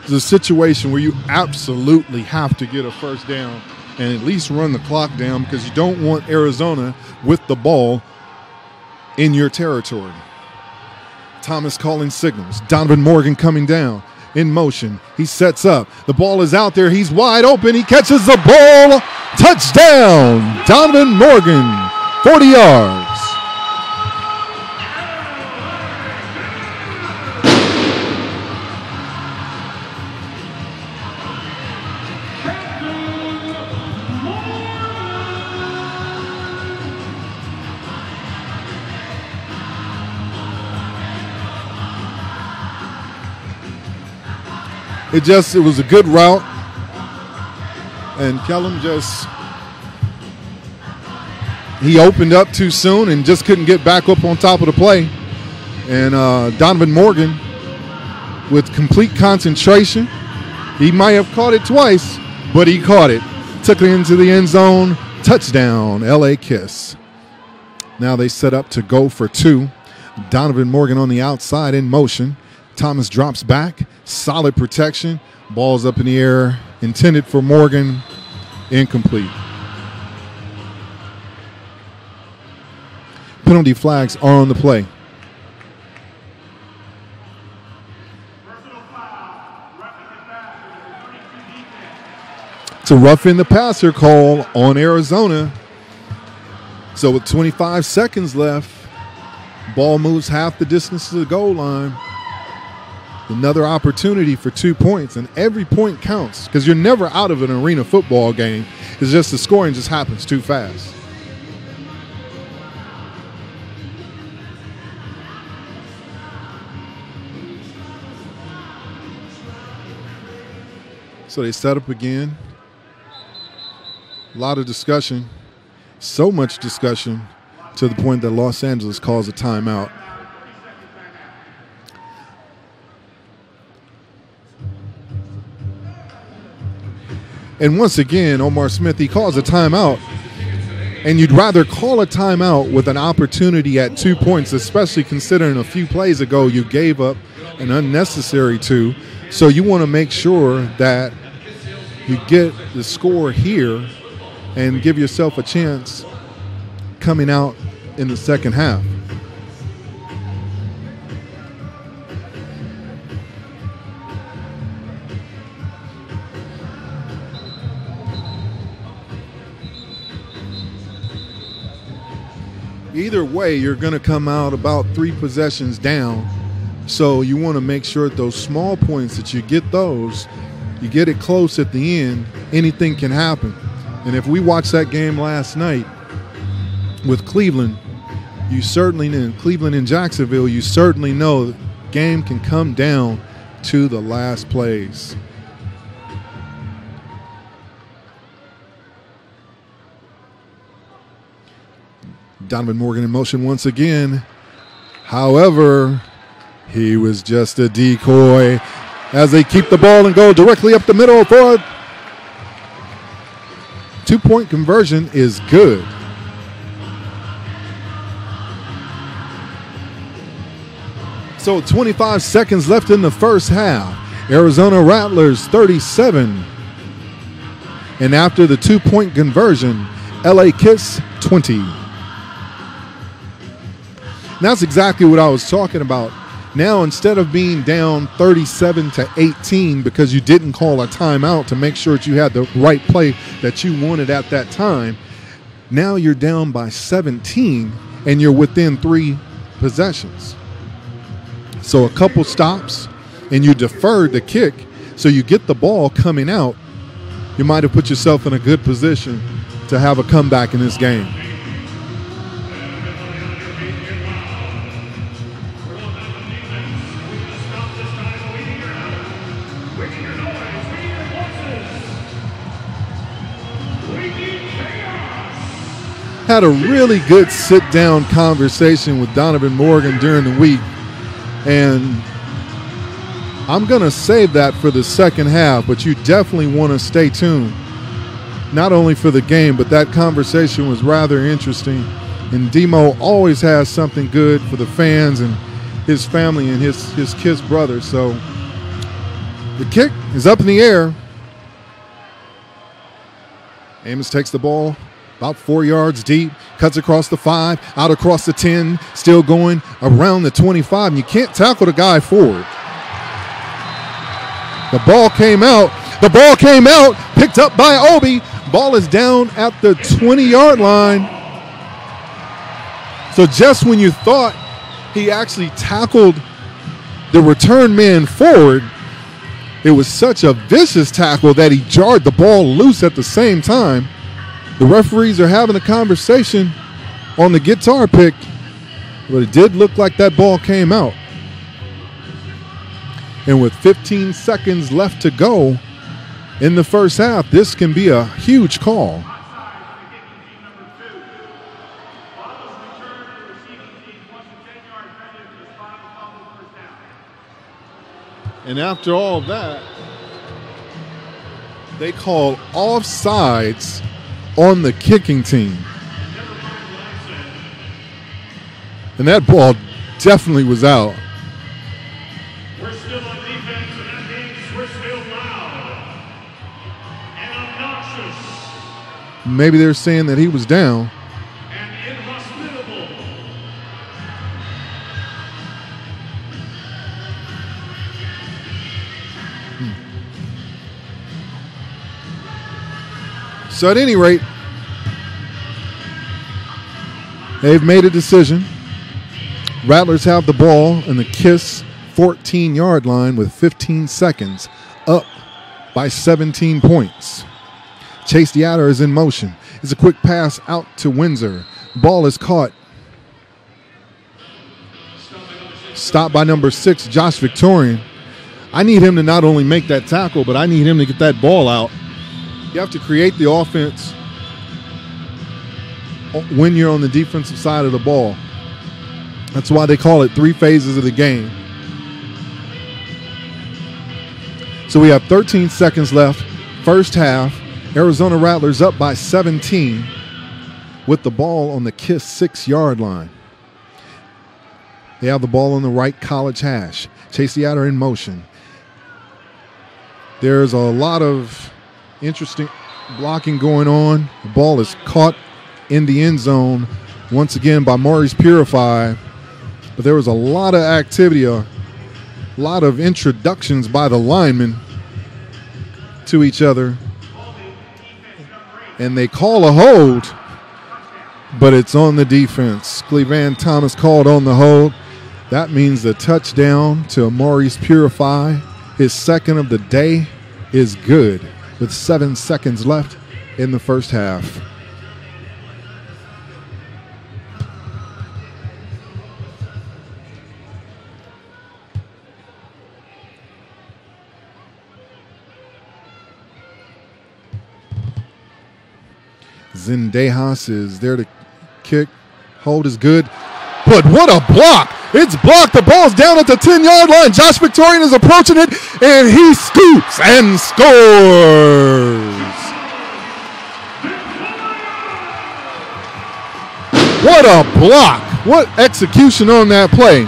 It's a situation where you absolutely have to get a 1st down and at least run the clock down because you don't want Arizona with the ball in your territory. Thomas calling signals. Donovan Morgan coming down in motion. He sets up. The ball is out there. He's wide open. He catches the ball. Touchdown. Donovan Morgan, 40 yards. It was a good route, and Kellum he opened up too soon and just couldn't get back up on top of the play. And Donovan Morgan, with complete concentration, he might have caught it twice, but he caught it. Took it into the end zone. Touchdown, LA Kiss. Now they set up to go for 2. Donovan Morgan on the outside in motion. Thomas drops back. Solid protection. Ball's up in the air. Intended for Morgan. Incomplete. Penalty flags are on the play. It's a roughing the passer call on Arizona. So with 25 seconds left, ball moves half the distance to the goal line. Another opportunity for 2 points, and every point counts because you're never out of an arena football game. It's just the scoring just happens too fast. So they set up again. A lot of discussion, so much discussion to the point that Los Angeles calls a timeout. And once again, Omar Smith, he calls a timeout. And you'd rather call a timeout with an opportunity at 2 points, especially considering a few plays ago you gave up an unnecessary 2. So you want to make sure that you get the score here and give yourself a chance coming out in the second half. Either way, you're going to come out about 3 possessions down. So you want to make sure that those small points that you get those, you get it close at the end, anything can happen. And if we watched that game last night with Cleveland, Cleveland and Jacksonville, you certainly know the game can come down to the last plays. Donovan Morgan in motion once again. However, he was just a decoy as they keep the ball and go directly up the middle for a 2-point conversion is good. So 25 seconds left in the first half. Arizona Rattlers 37. And after the 2-point conversion, LA Kiss 20. That's exactly what I was talking about. Now, instead of being down 37-18 because you didn't call a timeout to make sure that you had the right play that you wanted at that time, now you're down by 17 and you're within 3 possessions. So a couple stops and you deferred the kick, so you get the ball coming out. You might have put yourself in a good position to have a comeback in this game. Had a really good sit-down conversation with Donovan Morgan during the week, and I'm going to save that for the second half, but you definitely want to stay tuned, not only for the game, but that conversation was rather interesting, and Demo always has something good for the fans and his family and his Kiss brother. So the kick is up in the air. Amos takes the ball about 4 yards deep, cuts across the 5, out across the 10, still going around the 25, and you can't tackle the guy forward. The ball came out, picked up by Obi. Ball is down at the 20-yard line. So just when you thought he actually tackled the return man forward, it was such a vicious tackle that he jarred the ball loose at the same time. The referees are having a conversation on the guitar pick, but it did look like that ball came out. And with 15 seconds left to go in the first half, this can be a huge call. And after all that, they call offsides on the kicking team. And that ball definitely was out. We're still on defense, and that means we're still loud and obnoxious Maybe they're saying that he was down. and inhospitable. So at any rate, they've made a decision. Rattlers have the ball in the Kiss 14-yard line with 15 seconds, up by 17 points. Chase Yatter is in motion. It's a quick pass out to Windsor. Ball is caught. Stopped by number 6, Josh Victorian. I need him to not only make that tackle, but I need him to get that ball out. You have to create the offense when you're on the defensive side of the ball. That's why they call it 3 phases of the game. So we have 13 seconds left, first half. Arizona Rattlers up by 17 with the ball on the Kiss 6-yard line. They have the ball on the right college hash. Chase Yatter in motion. There's a lot of Interesting blocking going on. The ball is caught in the end zone once again by Maurice Purify. But there was a lot of activity, a lot of introductions by the linemen to each other. And they call a hold, but it's on the defense. Cleveland Thomas called on the hold. That means the touchdown to Maurice Purify, his second of the day, is good with 7 seconds left in the first half. Zendejas is there to kick. Hold is good. But what a block! It's blocked. The ball's down at the 10-yard line. Josh Victorian is approaching it, and he scoops and scores. What a block. What execution on that play.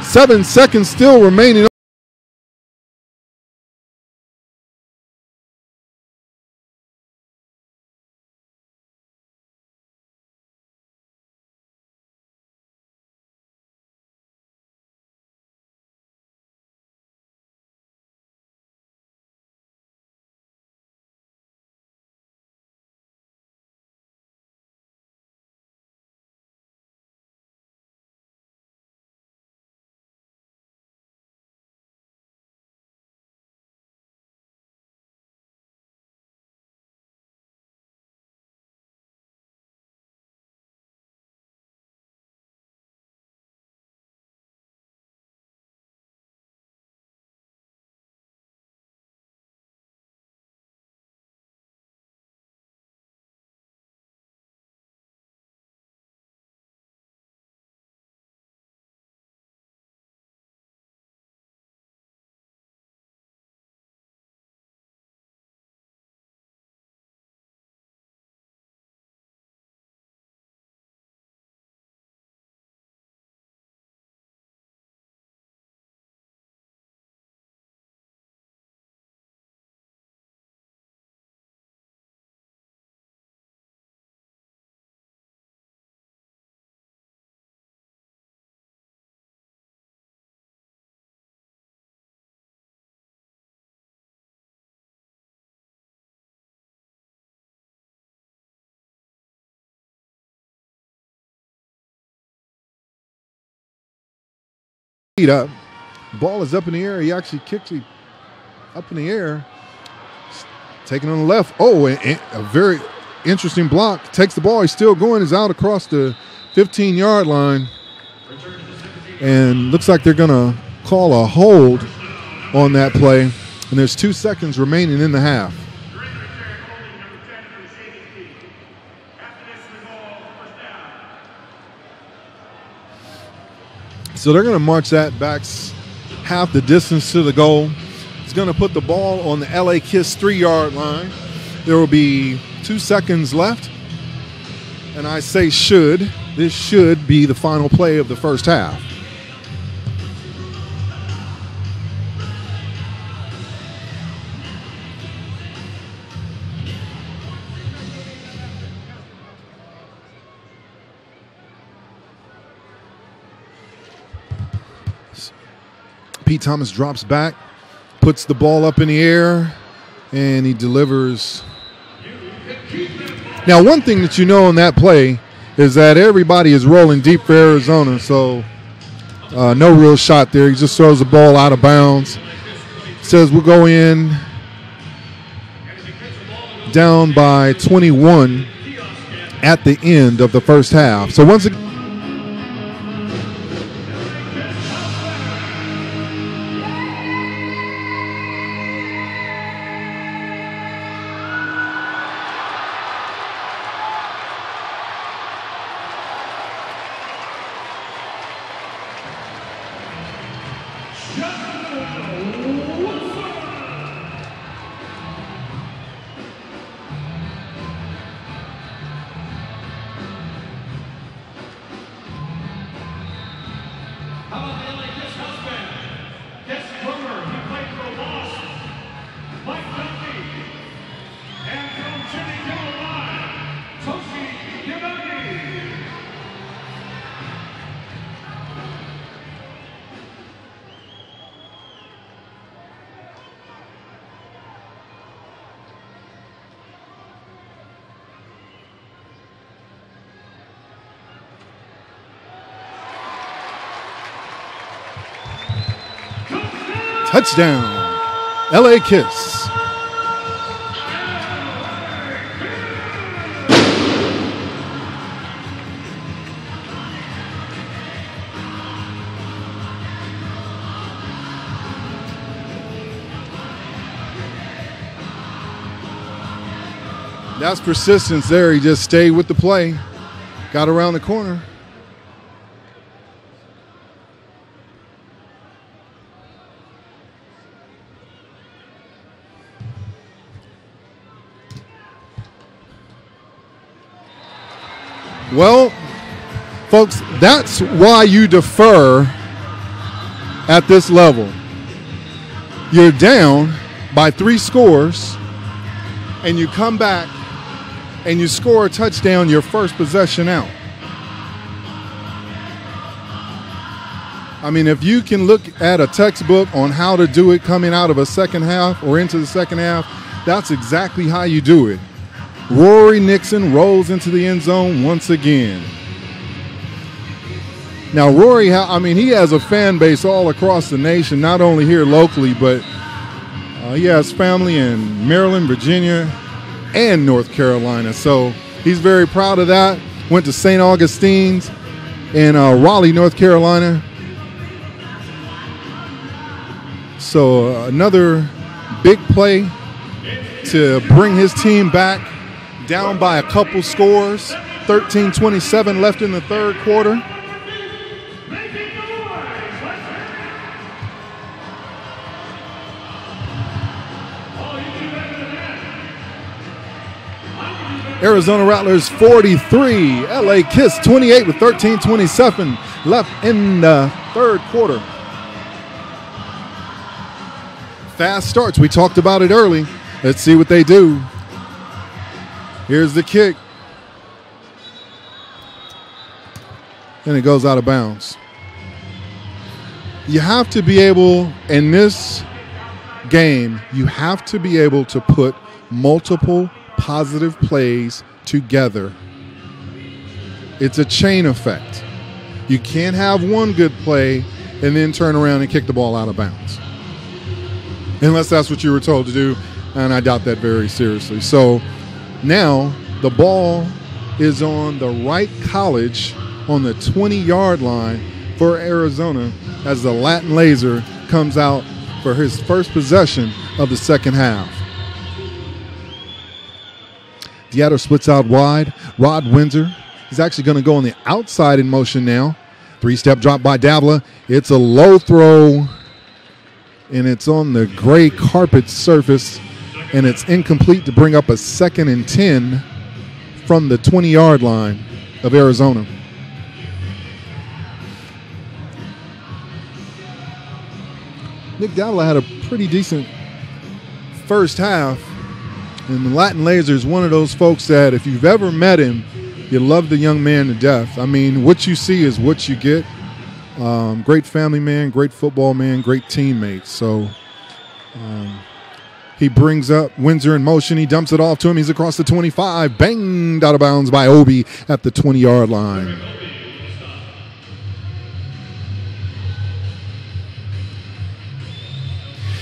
7 seconds still remaining. Up. Ball is up in the air. He actually kicks it up in the air. Taking on the left. Oh, and a very interesting block. Takes the ball. He's still going. He's out across the 15-yard line. And looks like they're going to call a hold on that play. And there's 2 seconds remaining in the half. So they're going to march that back half the distance to the goal. It's going to put the ball on the LA Kiss 3-yard line. There will be 2 seconds left. And I say should. This should be the final play of the first half. Pete Thomas drops back, puts the ball up in the air, and he delivers. Now, one thing that you know on that play is that everybody is rolling deep for Arizona, so no real shot there. He just throws the ball out of bounds. Says we'll go in down by 21 at the end of the first half. So once again, Touchdown, LA Kiss. That's persistence there. He just stayed with the play, got around the corner. Well, folks, that's why you defer at this level. You're down by 3 scores, and you come back and you score a touchdown your first possession out. I mean, if you can look at a textbook on how to do it coming out of a second half or into the second half, that's exactly how you do it. Rory Nixon rolls into the end zone once again. Now, Rory, he has a fan base all across the nation, not only here locally, but he has family in Maryland, Virginia, and North Carolina. So he's very proud of that. Went to St. Augustine's in Raleigh, North Carolina. So another big play to bring his team back, down by a couple scores. 13:27 left in the third quarter. Arizona Rattlers 43, LA Kiss 28 with 13:27 left in the third quarter. Fast starts. We talked about it early. Let's see what they do. Here's the kick. And it goes out of bounds. You have to be able, in this game, you have to be able to put multiple positive plays together. It's a chain effect. You can't have one good play and then turn around and kick the ball out of bounds. Unless that's what you were told to do, and I doubt that very seriously. So now the ball is on the right college on the 20-yard line for Arizona as the Latin Laser comes out for his first possession of the second half. Deatter splits out wide. Rod Windsor is actually going to go on the outside in motion now. 3-step drop by Davila. It's a low throw, and it's on the gray carpet surface, and it's incomplete to bring up a 2nd and 10 from the 20-yard line of Arizona. Nick Davila had a pretty decent first half, and the Latin Laser is one of those folks that if you've ever met him, you love the young man to death. I mean, what you see is what you get. Great family man, great football man, great teammate. So he brings up Windsor in motion. He dumps it off to him. He's across the 25, banged out of bounds by Obi at the 20-yard line.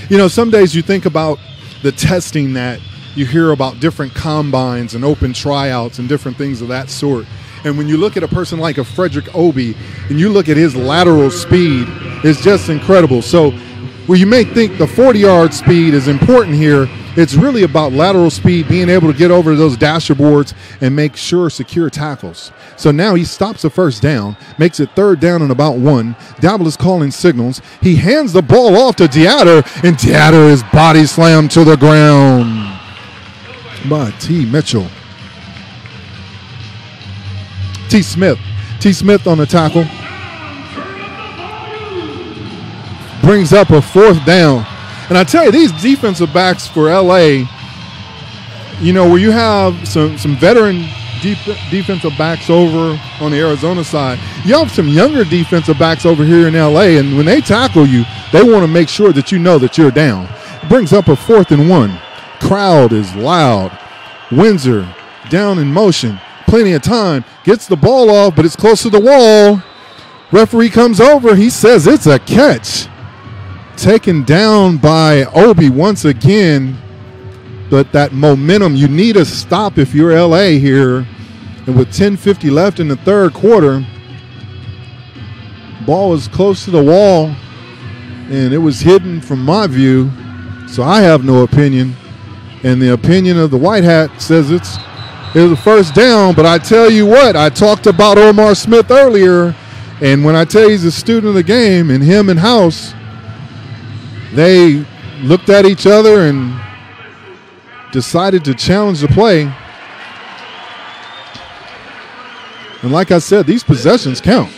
You know, some days you think about the testing that you hear about, different combines and open tryouts and different things of that sort. And when you look at a person like a Frederick Obi and you look at his lateral speed, it's just incredible. So where you may think the 40-yard speed is important here, it's really about lateral speed, being able to get over those dasher boards and make sure secure tackles. So now he stops the first down, makes it 3rd down and about 1. Davila is calling signals. He hands the ball off to Deatter, and Deatter is body slammed to the ground by T. Mitchell. T. Smith on the tackle. Brings up a 4th down. And I tell you, these defensive backs for LA, you know, where you have some veteran defensive backs over on the Arizona side, you have some younger defensive backs over here in LA, and when they tackle you, they want to make sure that you know that you're down. Brings up a 4th and 1. Crowd is loud. Windsor down in motion. Plenty of time. Gets the ball off, but it's close to the wall. Referee comes over. He says it's a catch. taken down by Obi once again. But that momentum, you need a stop if you're LA here. And with 10:50 left in the third quarter, ball was close to the wall, and it was hidden from my view. So I have no opinion. And the opinion of the white hat says it was a first down. But I tell you what, I talked about Omar Smith earlier. And when I tell you he's a student of the game, and him and House, they looked at each other and decided to challenge the play. And like I said, these possessions count.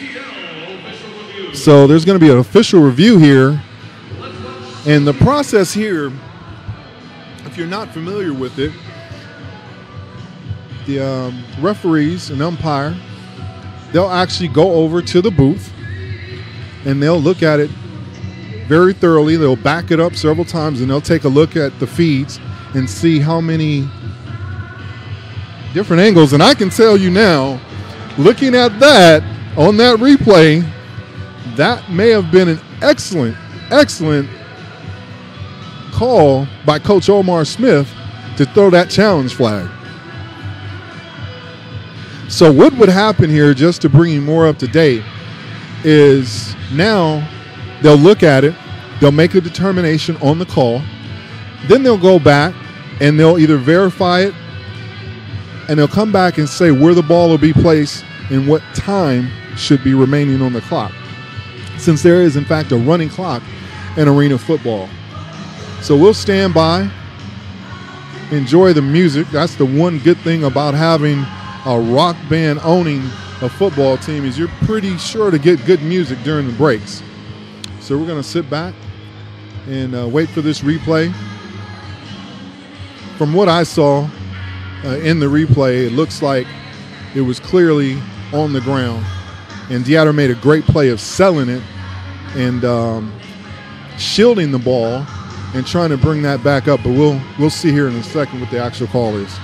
So there's going to be an official review here. And the process here, if you're not familiar with it, the referees and umpire, they'll actually go over to the booth and they'll look at it very thoroughly. They'll back it up several times and they'll take a look at the feeds and see how many different angles. And I can tell you now, looking at that on that replay, that may have been an excellent call by Coach Omar Smith to throw that challenge flag. So what would happen here, just to bring you more up to date, is now they'll look at it, they'll make a determination on the call, then they'll go back and they'll either verify it and they'll come back and say where the ball will be placed and what time should be remaining on the clock, since there is in fact a running clock in arena football. So we'll stand by, enjoy the music. That's the one good thing about having a rock band owning a football team, is you're pretty sure to get good music during the breaks. So we're going to sit back and wait for this replay. From what I saw in the replay, it looks like it was clearly on the ground. And Deatter made a great play of selling it and shielding the ball and trying to bring that back up. But we'll see here in a second what the actual call is.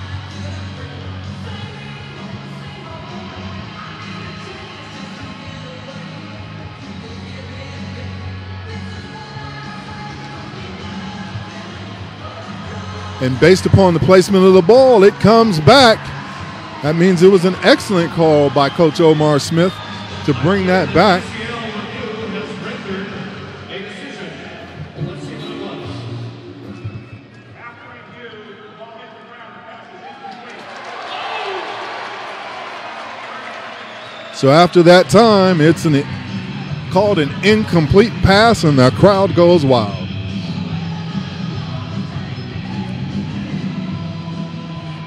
And based upon the placement of the ball, it comes back. That means it was an excellent call by Coach Omar Smith to bring that back. So after that time, it's called an incomplete pass, and the crowd goes wild.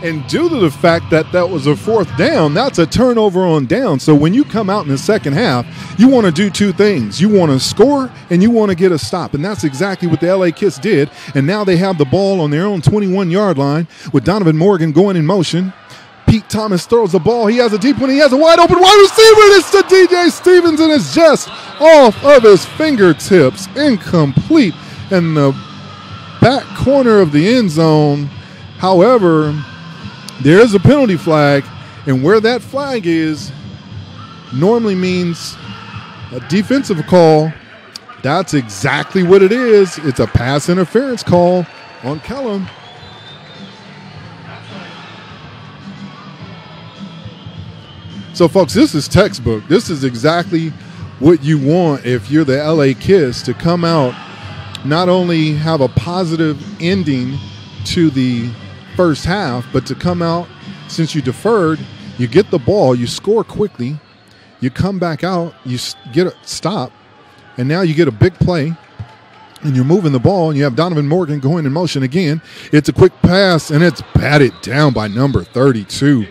And due to the fact that that was a fourth down, that's a turnover on down. So when you come out in the second half, you want to do two things. You want to score and you want to get a stop. And that's exactly what the LA Kiss did. And now they have the ball on their own 21-yard line with Donovan Morgan going in motion. Pete Thomas throws the ball. He has a deep one. He has a wide open wide receiver. It's to DJ Stevens, and it's just off of his fingertips. Incomplete in the back corner of the end zone. However, there is a penalty flag, and where that flag is normally means a defensive call. That's exactly what it is. It's a pass interference call on Kellum. So, folks, this is textbook. This is exactly what you want if you're the LA Kiss, to come out, not only have a positive ending to the first half, but to come out, since you deferred, you get the ball, you score quickly, you come back out, you get a stop, and now you get a big play, and you're moving the ball, and you have Donovan Morgan going in motion again. It's a quick pass, and it's batted down by number 32,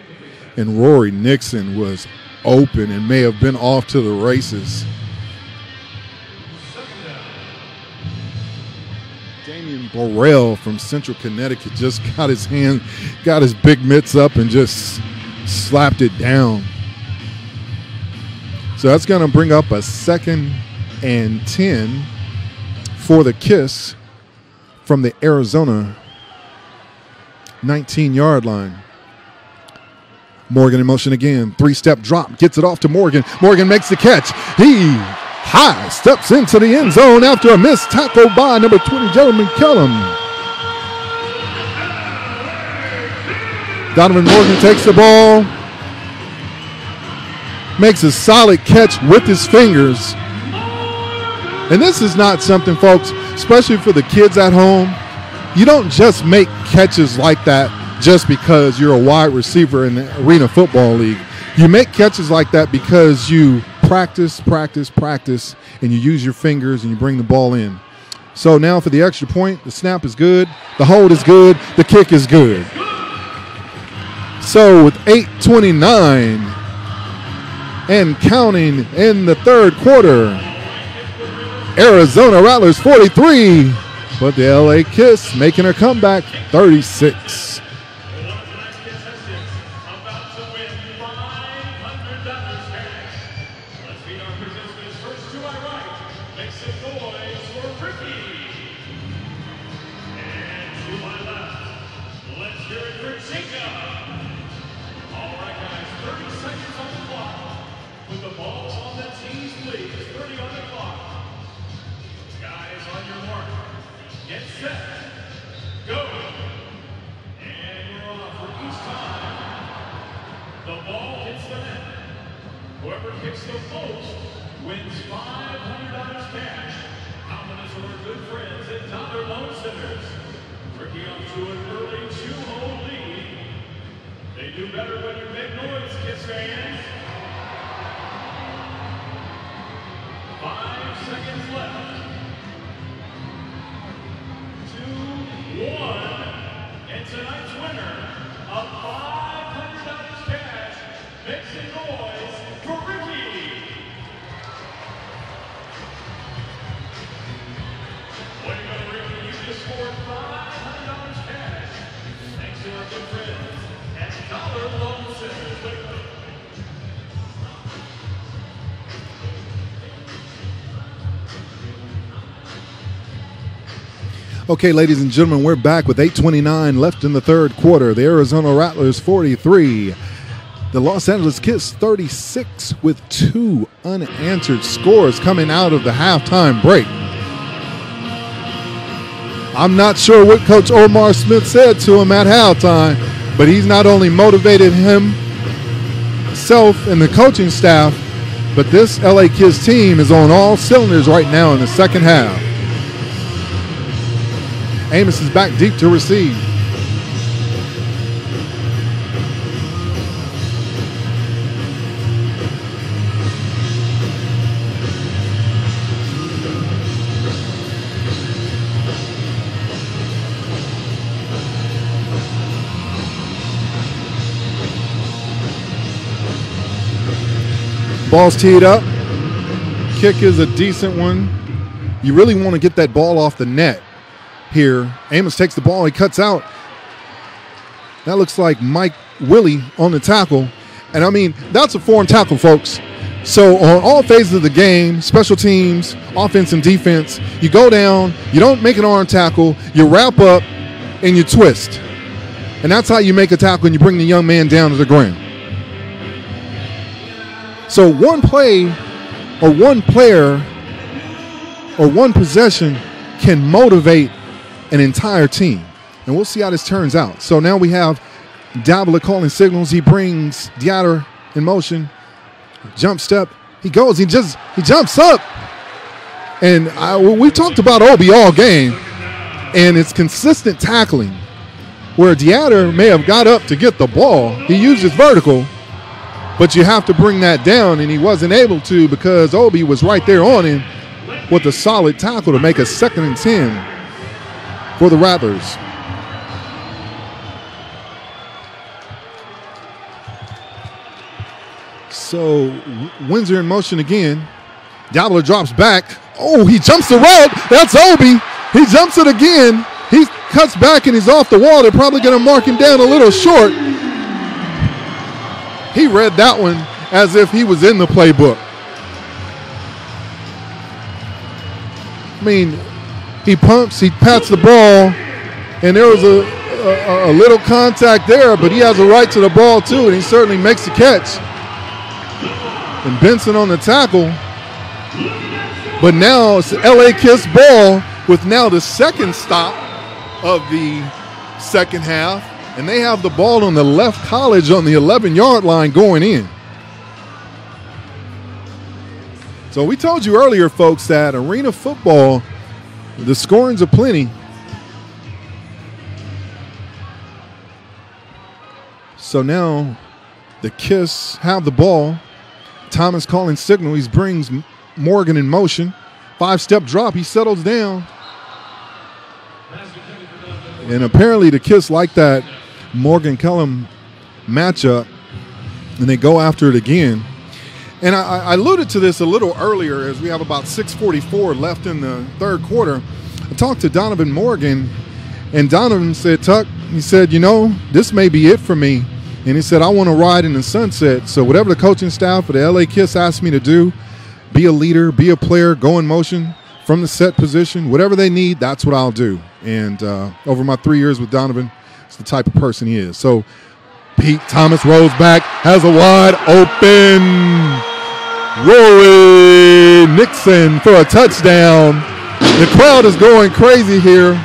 and Rory Nixon was open and may have been off to the races. Burrell from Central Connecticut just got his big mitts up and just slapped it down. So that's going to bring up a 2nd and 10 for the Kiss from the Arizona 19-yard line. Morgan in motion again. 3-step drop. Gets it off to Morgan. Morgan makes the catch. He high, steps into the end zone after a missed tackle by number 20, Jeremy Kellum. Donovan Morgan takes the ball, makes a solid catch with his fingers. And this is not something, folks, especially for the kids at home. You don't just make catches like that just because you're a wide receiver in the Arena Football League. You make catches like that because you practice, and you use your fingers and you bring the ball in. So now for the extra point, the snap is good, the hold is good, the kick is good. So with 8:29 and counting in the third quarter, Arizona Rattlers 43, but the LA Kiss making a comeback 36. Okay, ladies and gentlemen, we're back with 8:29 left in the third quarter. The Arizona Rattlers 43, the Los Angeles Kiss 36, with 2 unanswered scores coming out of the halftime break. I'm not sure what Coach Omar Smith said to him at halftime, but he's not only motivated himself and the coaching staff, but this LA Kiss team is on all cylinders right now in the second half. Amos is back deep to receive. Ball's teed up. Kick is a decent one. You really want to get that ball off the net here. Amos takes the ball, he cuts out. That looks like Mike Willie on the tackle. And I mean, that's a foreign tackle, folks. So on all phases of the game, special teams, offense and defense, you go down, you don't make an arm tackle, you wrap up, and you twist. And that's how you make a tackle and you bring the young man down to the ground. So one play or one player or one possession can motivate an entire team. And we'll see how this turns out. So now we have Davila calling signals. He brings Dieter in motion. Jump step. He goes. He jumps up. And we talked about Obi all game. And it's consistent tackling. Where Dieter may have got up to get the ball. He used his vertical. But you have to bring that down. And he wasn't able to because Obi was right there on him with a solid tackle to make a 2nd and 10 for the Rattlers. So Windsor in motion again. Davila drops back. Oh, he jumps the route. That's Obi. He jumps it again. He cuts back and he's off the wall. They're probably going to mark him down a little short. He read that one as if he was in the playbook. I mean, he pumps, he pats the ball, and there was a little contact there, but he has a right to the ball too, and he certainly makes the catch. And Benson on the tackle. But now it's the LA Kiss ball with now the second stop of the second half. And they have the ball on the left college on the 11-yard line going in. So we told you earlier, folks, that arena football, the scorings are plenty. So now the Kiss have the ball. Thomas calling signal. He brings Morgan in motion. 5-step drop. He settles down. And apparently the Kiss like that Morgan-Kellum matchup, and they go after it again. And I alluded to this a little earlier as we have about 6:44 left in the third quarter. I talked to Donovan Morgan, and Donovan said, Tuck, he said, you know, this may be it for me. And he said, I want to ride in the sunset. So whatever the coaching staff for the LA Kiss asked me to do, be a leader, be a player, go in motion from the set position, whatever they need, that's what I'll do. And over my 3 years with Donovan, it's the type of person he is. So Pete Thomas rolls back, has a wide open Rory Nixon for a touchdown. The crowd is going crazy here.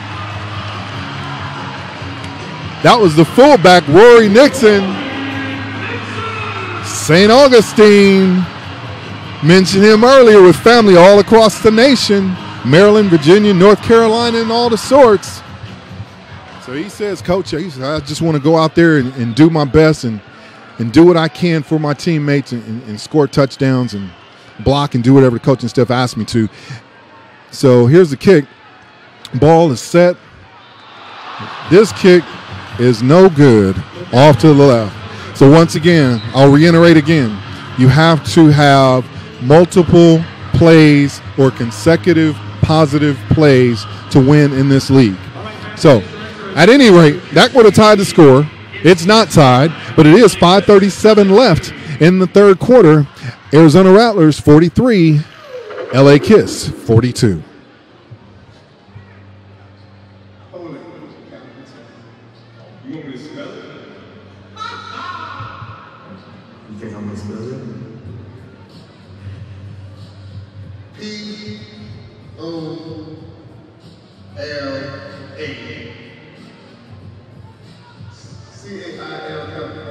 That was the fullback, Rory Nixon. St. Augustine. Mentioned him earlier with family all across the nation. Maryland, Virginia, North Carolina, and all the sorts. So he says, Coach, I just want to go out there and do my best and do what I can for my teammates and score touchdowns and block and do whatever the coaching staff asked me to. So here's the kick. Ball is set. This kick is no good, off to the left. So once again, I'll reiterate again, you have to have multiple plays or consecutive positive plays to win in this league. So at any rate, that would have tied the score. It's not tied, but it is 5:37 left in the third quarter. Arizona Rattlers 43, LA Kiss 42. You want me to spell it? You think I'm gonna spell it? P-O-L-A. C-A-I-L California.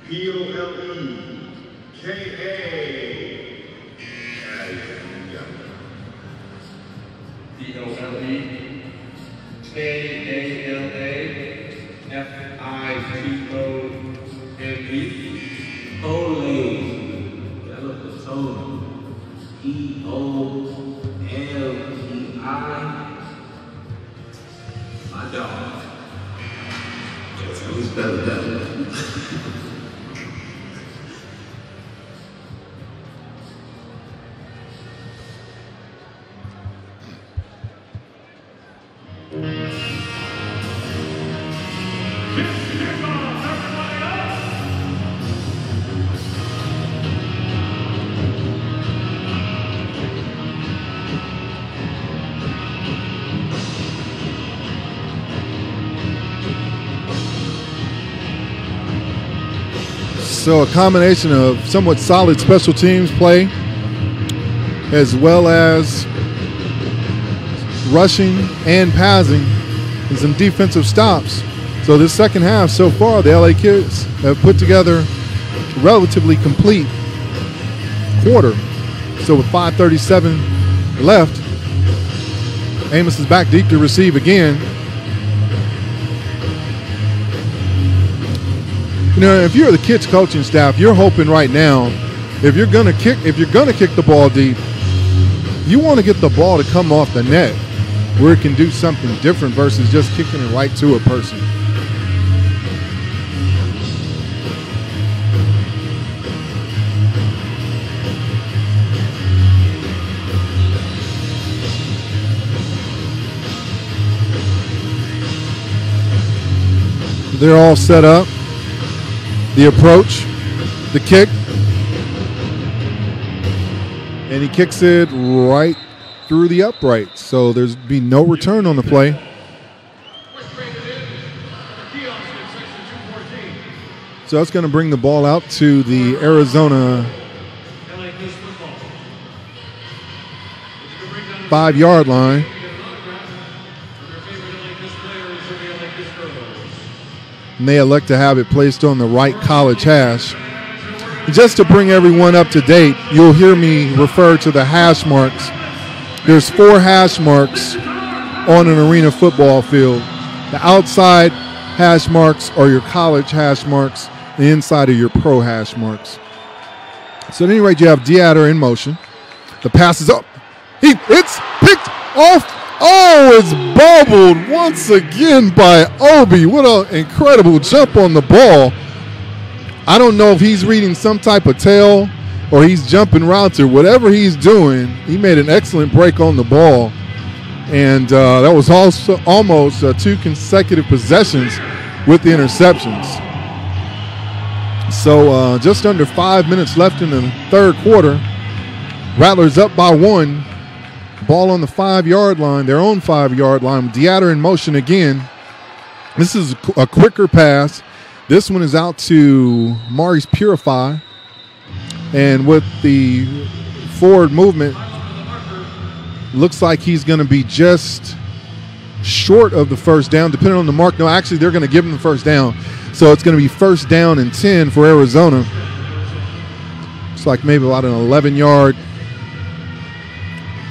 P-O-L-E-K-A-L-A-F-I-T-O-N-E. Holy. Galapatone. E-O-L-E-I. My dog. It's better than that. So a combination of somewhat solid special teams play as well as rushing and passing and some defensive stops. So this second half so far, the LA Kids have put together a relatively complete quarter. So with 5:37 left, Amos is back deep to receive again. You know, if you're the Kids coaching staff, you're hoping right now, if you're gonna kick the ball deep, you want to get the ball to come off the net where it can do something different versus just kicking it right to a person. They're all set up. The approach, the kick, and he kicks it right through the uprights. So there's be no return on the play. So that's going to bring the ball out to the Arizona 5-yard line. And they elect to have it placed on the right college hash. Just to bring everyone up to date, you'll hear me refer to the hash marks. There's 4 hash marks on an arena football field. The outside hash marks are your college hash marks. The inside are your pro hash marks. So at any rate, you have Deatter in motion. The pass is up. It's picked off. Oh, it's bobbled once again by Obi. What an incredible jump on the ball. I don't know if he's reading some type of tale or he's jumping routes or whatever he's doing. He made an excellent break on the ball. And that was also almost 2 consecutive possessions with the interceptions. So just under 5 minutes left in the third quarter. Rattlers up by 1. Ball on the 5-yard line, their own 5-yard line. Deatter in motion again. This is a quicker pass. This one is out to Maurice Purify. And with the forward movement, looks like he's going to be just short of the first down, depending on the mark. No, actually, they're going to give him the first down. So it's going to be first down and 10 for Arizona. It's like maybe about an 11-yard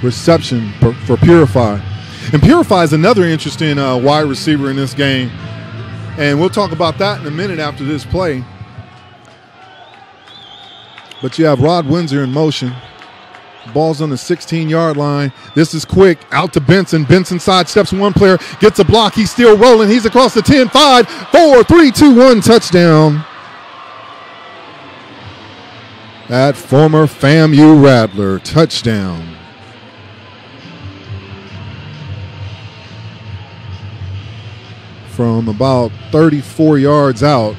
reception for Purify. And Purify is another interesting wide receiver in this game. And we'll talk about that in a minute after this play. But you have Rod Windsor in motion. Ball's on the 16-yard line. This is quick. Out to Benson. Benson sidesteps one player. Gets a block. He's still rolling. He's across the 10, 5, 4, 3, 2, 1. Touchdown. That former FAMU Rattler. Touchdown. From about 34 yards out.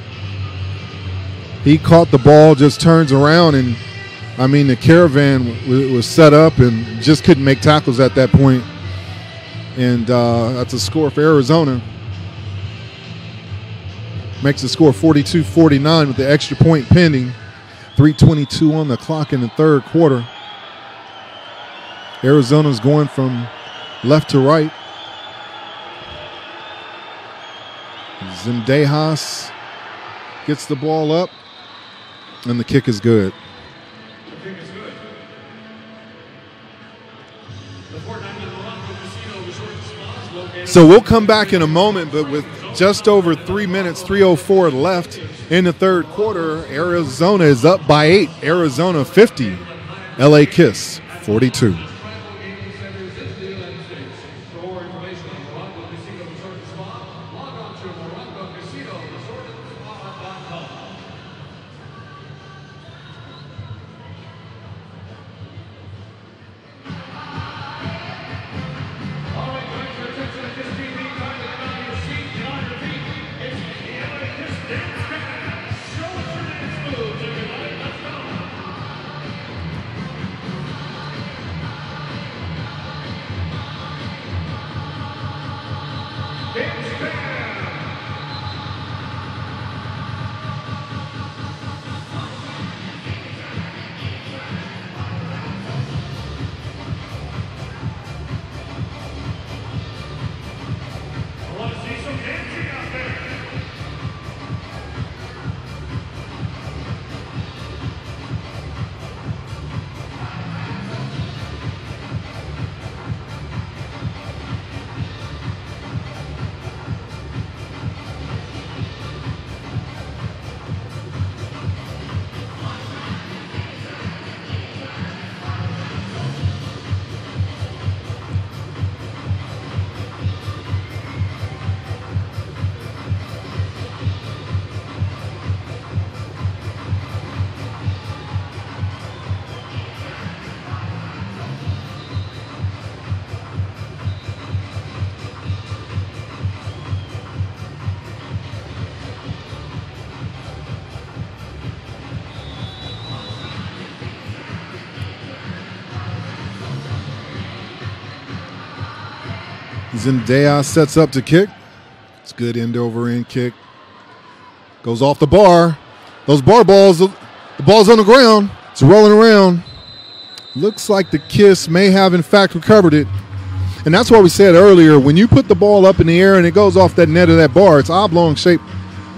He caught the ball, just turns around, and I mean, the caravan was set up and just couldn't make tackles at that point. And that's a score for Arizona. Makes the score 42-49 with the extra point pending. 3:22 on the clock in the third quarter. Arizona's going from left to right. Zendejas gets the ball up, and the kick is good. So we'll come back in a moment, but with just over 3 minutes, 3:04 left in the third quarter, Arizona is up by 8. Arizona 50, LA Kiss 42. Zendaya sets up to kick. It's good end over end kick. Goes off the bar. Those bar balls, the ball's on the ground. It's rolling around. Looks like the Kiss may have in fact recovered it. And that's why we said earlier, when you put the ball up in the air and it goes off that net of that bar, it's oblong shaped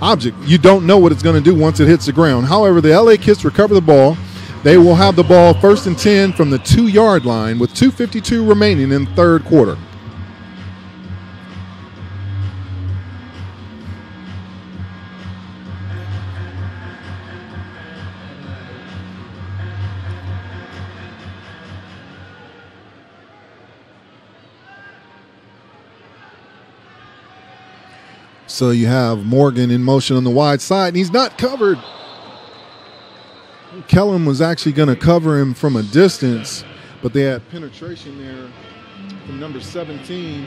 object. You don't know what it's going to do once it hits the ground. However, the LA Kiss recover the ball. They will have the ball 1st and 10 from the 2-yard line with 2:52 remaining in the third quarter. So you have Morgan in motion on the wide side, and he's not covered. Kellum was actually going to cover him from a distance, but they had penetration there from number 17,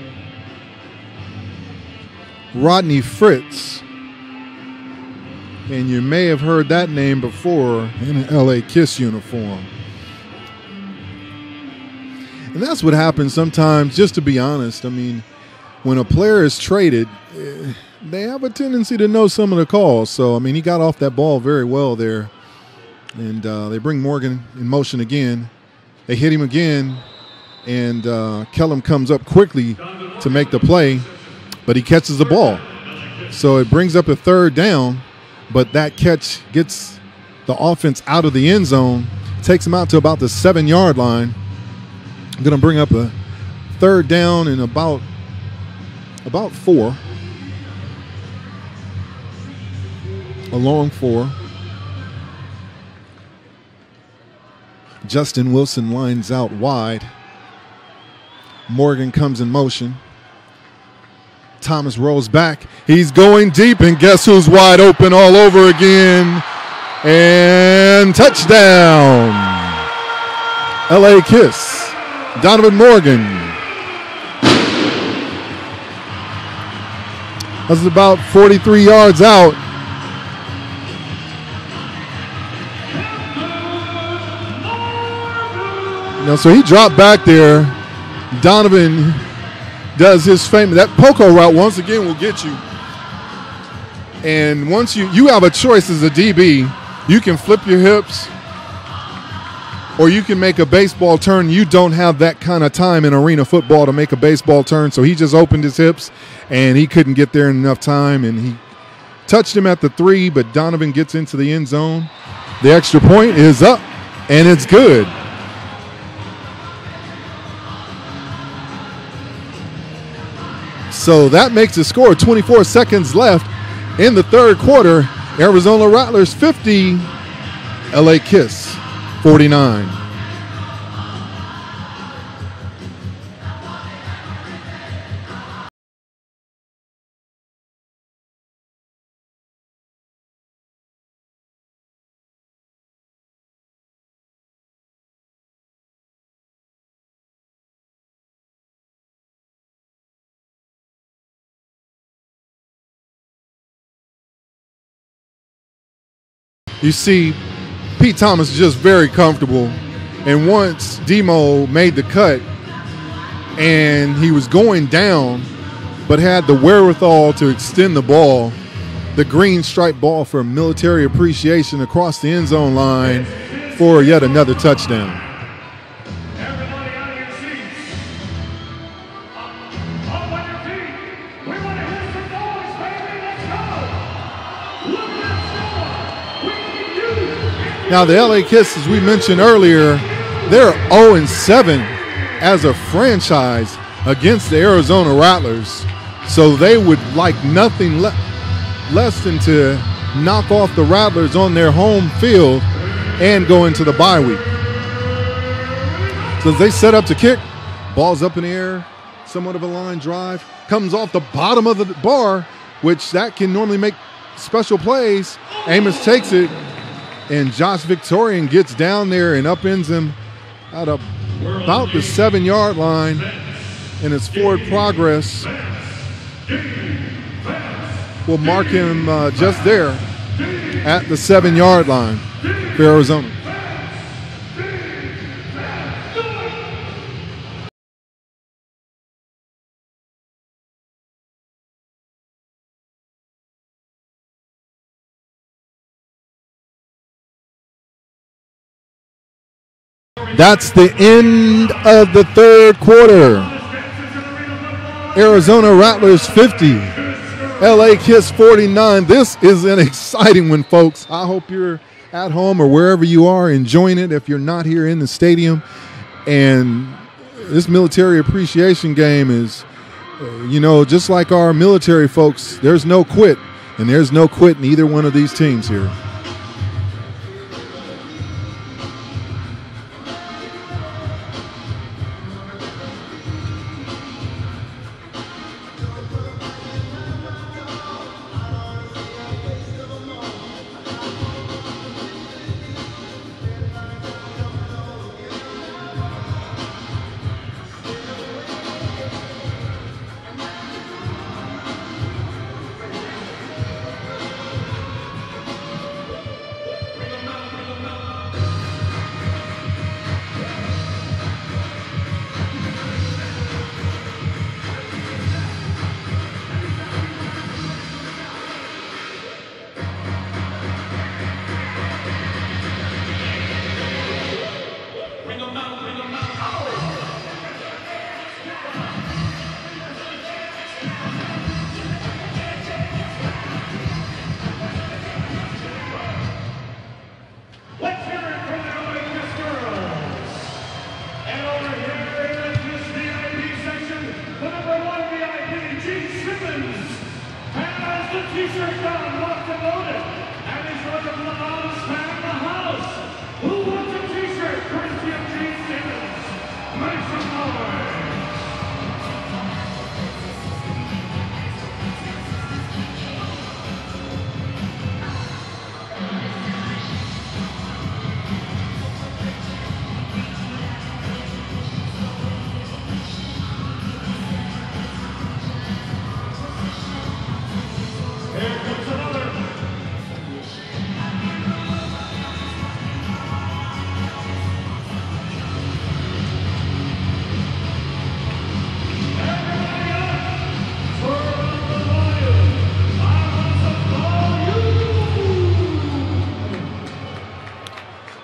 Rodney Fritz. And you may have heard that name before in an LA Kiss uniform. And that's what happens sometimes, just to be honest. I mean, when a player is traded, they have a tendency to know some of the calls. So, I mean, he got off that ball very well there. And they bring Morgan in motion again. They hit him again. And Kellum comes up quickly to make the play, but he catches the ball. So it brings up a 3rd down, but that catch gets the offense out of the end zone, takes them out to about the 7-yard line. I'm going to bring up a 3rd down in about 4. A long 4. Justin Wilson lines out wide. Morgan comes in motion. Thomas rolls back. He's going deep, and guess who's wide open all over again? And touchdown! LA Kiss. Donovan Morgan. That's about 43 yards out. So he dropped back there. Donovan does his famous, that poco route once again will get you. And once you have a choice as a DB, you can flip your hips or you can make a baseball turn. You don't have that kind of time in arena football to make a baseball turn. So he just opened his hips and he couldn't get there in enough time. And he touched him at the 3, but Donovan gets into the end zone. The extra point is up and it's good. So that makes the score 24 seconds left in the third quarter. Arizona Rattlers 50, LA Kiss 49. You see, Pete Thomas is just very comfortable. And once Demo made the cut and he was going down, but had the wherewithal to extend the ball, the green striped ball for military appreciation across the end zone line for yet another touchdown. Everybody out of your seats. Up on your feet. We want to hear some noise, baby. Let's go. Look at that score. We need you. Now the LA Kiss, as we mentioned earlier, they're 0-7 as a franchise against the Arizona Rattlers. So they would like nothing less than to knock off the Rattlers on their home field and go into the bye week. So as they set up to kick, ball's up in the air, somewhat of a line drive, comes off the bottom of the bar, which that can normally make special plays. Amos takes it, and Josh Victorian gets down there and upends him at about the 7-yard line, and his forward progress will mark him just there at the 7-yard line for Arizona. That's the end of the third quarter. Arizona Rattlers 50, LA Kiss 49. This is an exciting one, folks. I hope you're at home or wherever you are enjoying it if you're not here in the stadium. And this military appreciation game is, just like our military folks, there's no quit. And there's no quit in either one of these teams here.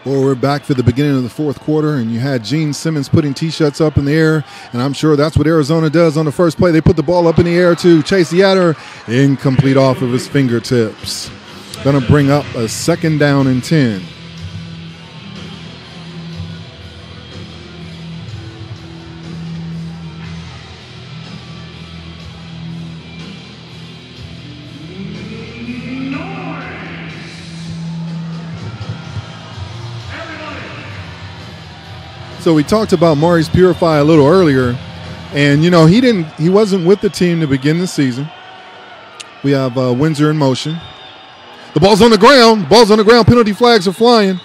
Well, we're back for the beginning of the fourth quarter, and you had Gene Simmons putting T-shirts up in the air, and I'm sure that's what Arizona does on the first play. They put the ball up in the air to Chase Yatter, incomplete off of his fingertips. Going to bring up a 2nd down and 10. So we talked about Maurice Purify a little earlier, and he wasn't with the team to begin the season. We have Windsor in motion. The ball's on the ground. Penalty flags are flying.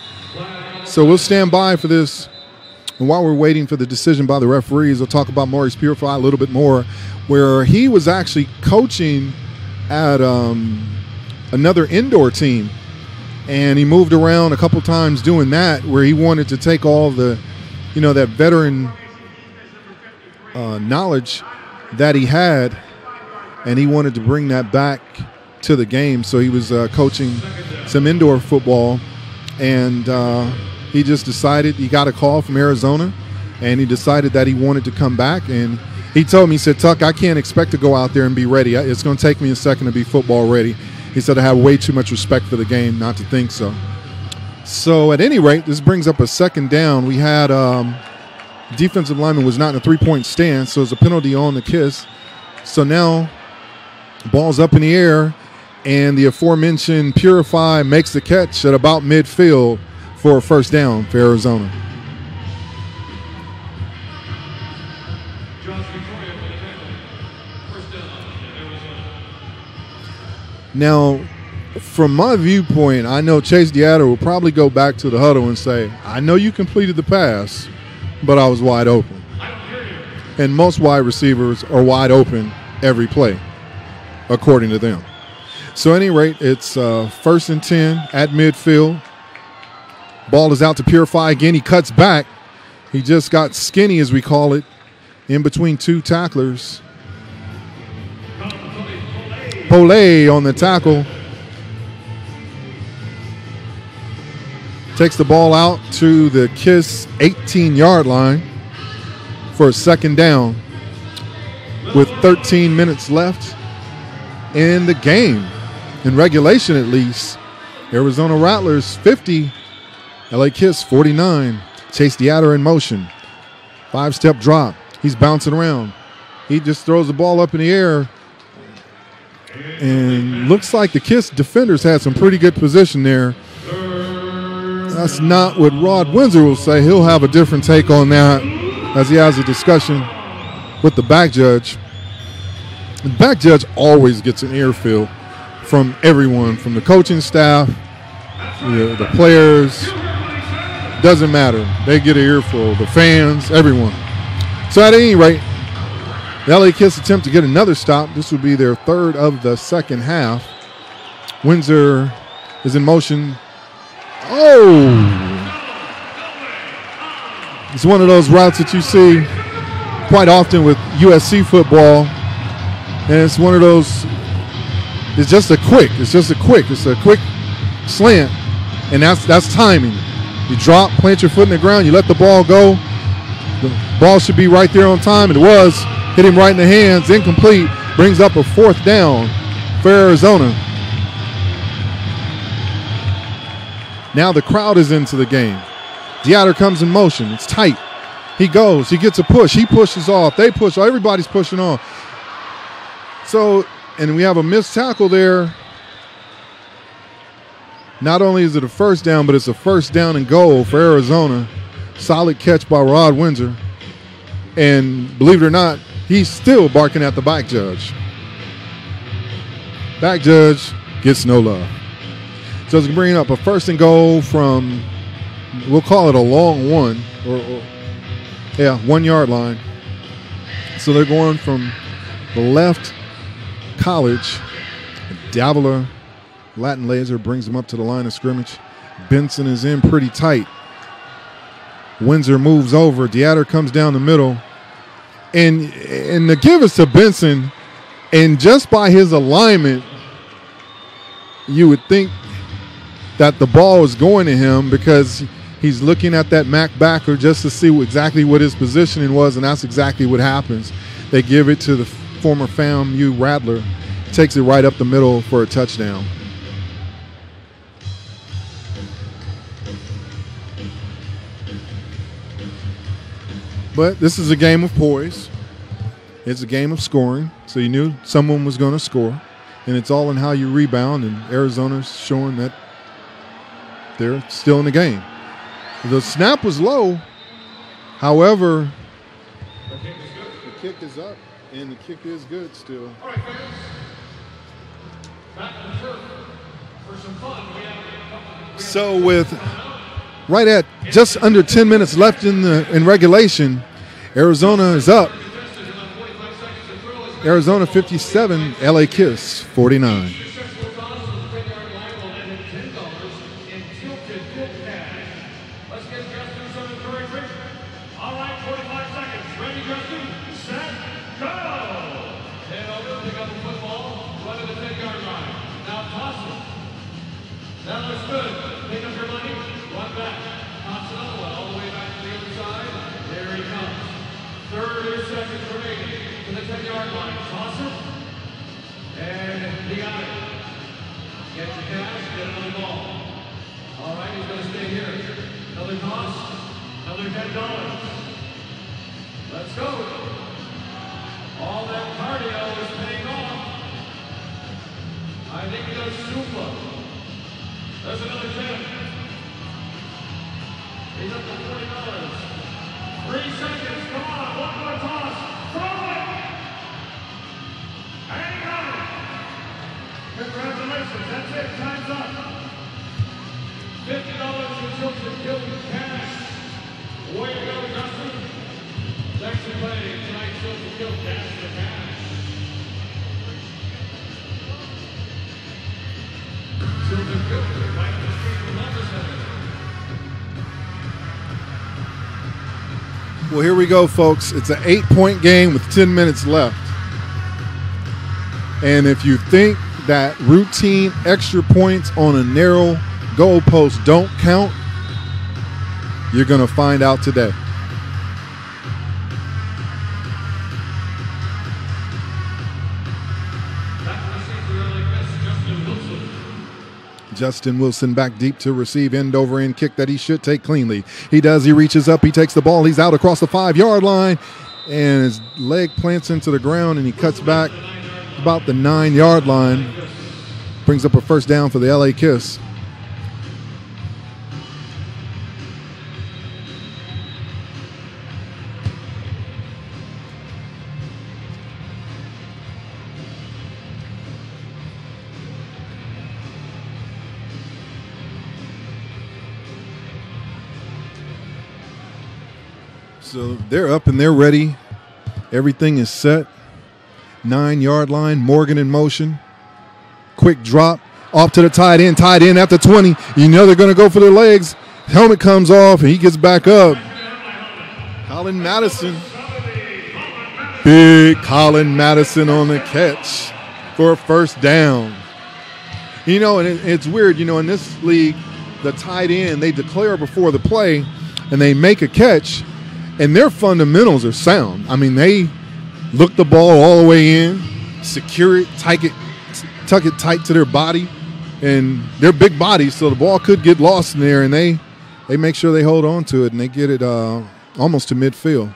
So we'll stand by for this. And while we're waiting for the decision by the referees, we'll talk about Maurice Purify a little bit more, where he was actually coaching at another indoor team, and he moved around a couple times doing that, where he wanted to take all the that veteran knowledge that he had, and he wanted to bring that back to the game. So he was coaching some indoor football, and he just decided, he got a call from Arizona, and he decided that he wanted to come back. And he told me, he said, "Tuck, I can't expect to go out there and be ready. It's going to take me a second to be football ready." He said, "I have way too much respect for the game not to think so." So at any rate, this brings up a 2nd down. We had defensive lineman was not in a 3-point stance, so it's a penalty on the Kiss. So now ball's up in the air, and the aforementioned Purify makes the catch at about midfield for a 1st down for Arizona. Now, from my viewpoint, I know Chase Yatter will probably go back to the huddle and say, "I know you completed the pass, but I was wide open." And most wide receivers are wide open every play, according to them. So at any rate, it's 1st and 10 at midfield. Ball is out to Purify again. He cuts back. He just got skinny, as we call it, in between 2 tacklers. Pole on the tackle. takes the ball out to the KISS 18-yard line for a second down with 13 minutes left in the game. In regulation, at least. Arizona Rattlers 50, LA KISS 49. Chase DeAtter in motion. 5-step drop. He's bouncing around. He just throws the ball up in the air. And looks like the KISS defenders had some pretty good position there. That's not what Rod Windsor will say. He'll have a different take on that as he has a discussion with the back judge. The back judge always gets an earful from everyone, from the coaching staff, the players. Doesn't matter. They get an earful. The fans, everyone. So at any rate, the LA KISS attempt to get another stop. This will be their third of the second half. Windsor is in motion. Oh! It's one of those routes that you see quite often with USC football. And it's one of those, it's a quick slant. And that's timing. You drop, plant your foot in the ground, you let the ball go. The ball should be right there on time. It was. Hit him right in the hands, incomplete. Brings up a fourth down for Arizona. Now the crowd is into the game. DeAtter comes in motion. It's tight. He goes. He gets a push. He pushes off. They push. Everybody's pushing off. So, and we have a missed tackle there. Not only is it a first down, but it's a first down and goal for Arizona. Solid catch by Rod Windsor. And believe it or not, he's still barking at the back judge. Back judge gets no love. So it's bringing up a first and goal from, we'll call it a long one, 1 yard line. So they're going from the left college. Davila, Latin laser, brings them up to the line of scrimmage. Benson is in pretty tight. Windsor moves over. DeAtter comes down the middle. And the give is to Benson. And just by his alignment, you would think that the ball is going to him because he's looking at that Mac backer just to see exactly what his positioning was, and that's exactly what happens. They give it to the former FAMU Rattler. Takes it right up the middle for a touchdown. But this is a game of poise. It's a game of scoring, so you knew someone was going to score. And it's all in how you rebound, and Arizona's showing that they're still in the game. The snap was low. However, the kick is up, and the kick is good still. All right, fans. Back on the turf for some fun. So with right at just under 10 minutes left in regulation, Arizona is up. Arizona 57, LA KISS 49. Well, here we go, folks. It's an 8-point game with 10 minutes left. And if you think that routine extra points on a narrow goalpost don't count, You're going to find out today. Justin Wilson back deep to receive end over end kick that he should take cleanly. He does. He reaches up. He takes the ball. He's out across the 5-yard line, and his leg plants into the ground, and he cuts back about the 9-yard line. Brings up a first down for the LA Kiss. So they're up and they're ready. Everything is set. 9-yard line. Morgan in motion. Quick drop. Off to the tight end. Tight end at the 20. You know they're going to go for their legs. Helmet comes off and he gets back up. Colin Madison. Big Colin Madison on the catch for a first down. You know, and it's weird. You know, in this league, the tight end, they declare before the play and they make a catch. And their fundamentals are sound. I mean, they look the ball all the way in, secure it, tuck it tight to their body, and they're big bodies, so the ball could get lost in there, and they make sure they hold on to it, and they get it almost to midfield.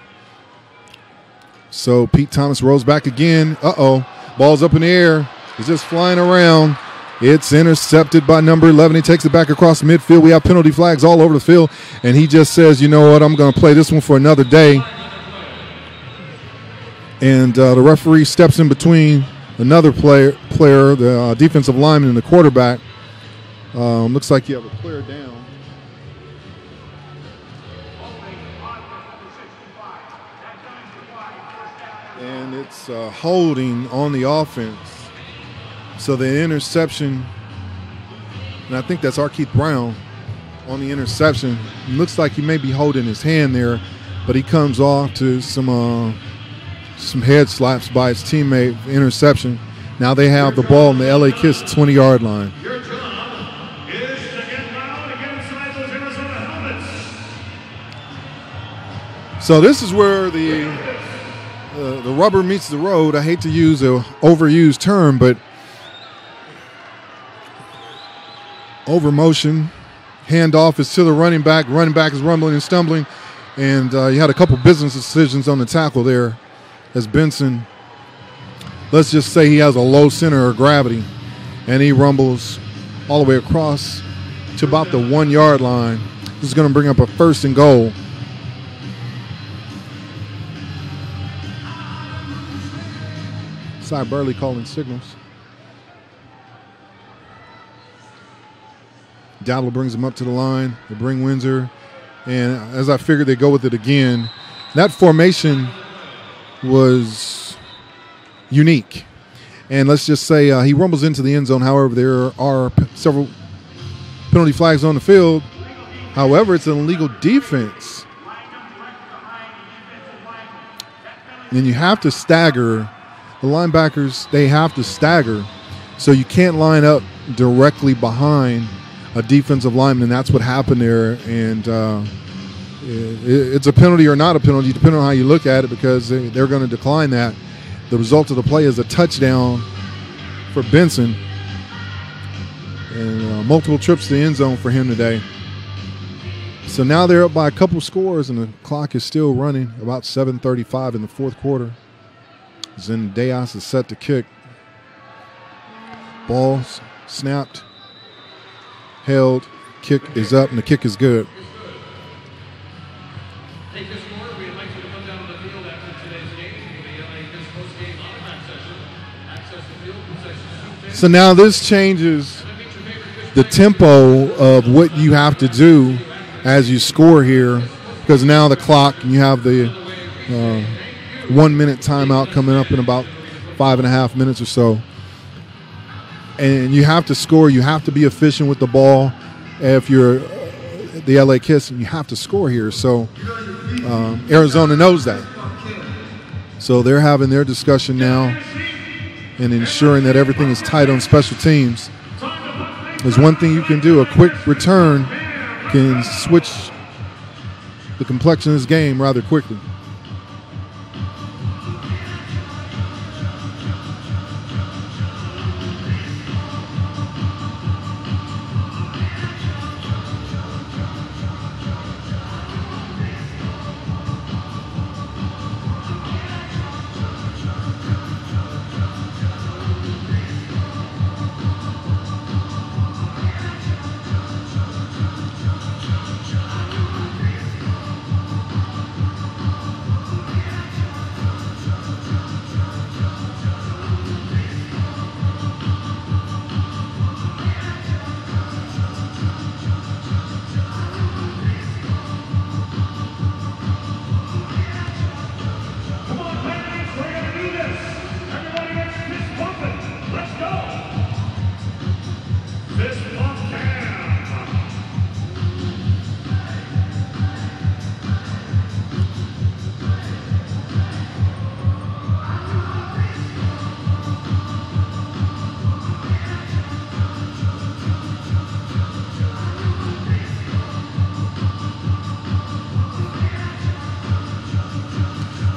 So Pete Thomas rolls back again. Ball's up in the air. It's just flying around. It's intercepted by number 11. He takes it back across midfield. We have penalty flags all over the field. And he just says, you know what, I'm going to play this one for another day. And the referee steps in between another player, the defensive lineman and the quarterback. Looks like you have a player down. And it's holding on the offense. So the interception, and I think that's Arkeith Brown on the interception. It looks like he may be holding his hand there, but he comes off to some head slaps by his teammate. Interception. Now they have the ball in the LA Kiss 20-yard line. Your job is to get down and get inside those Arizona helmets. So this is where the rubber meets the road. I hate to use an overused term, but over motion, handoff is to the running back. Running back is rumbling and stumbling, and you had a couple business decisions on the tackle there as Benson, let's just say he has a low center of gravity, and he rumbles all the way across to about the 1-yard line. This is going to bring up a 1st and goal. Cy Burley calling signals. Dowdle brings him up to the line. They bring Windsor. And as I figured, they go with it again. That formation was unique. And let's just say he rumbles into the end zone. However, there are several penalty flags on the field. However, it's an illegal defense. And you have to stagger. The linebackers, they have to stagger. So you can't line up directly behind a defensive lineman, and that's what happened there. And it's a penalty or not a penalty, depending on how you look at it, because they're going to decline that. The result of the play is a touchdown for Benson, and multiple trips to the end zone for him today. So now they're up by a couple scores, and the clock is still running. About 7:35 in the fourth quarter. Zendejas is set to kick. Ball snapped. Held, kick is up, and the kick is good. Take this forward. We'd like you to come down to the field after today's game. The LA Kiss post-game autograph session. Access the field concessions. So now this changes the tempo of what you have to do as you score here, because now the clock, and you have the 1 minute timeout coming up in about 5.5 minutes or so. And you have to score. You have to be efficient with the ball. If you're the LA Kiss, you have to score here. So Arizona knows that. So they're having their discussion now and ensuring that everything is tight on special teams. There's one thing you can do. A quick return can switch the complexion of this game rather quickly.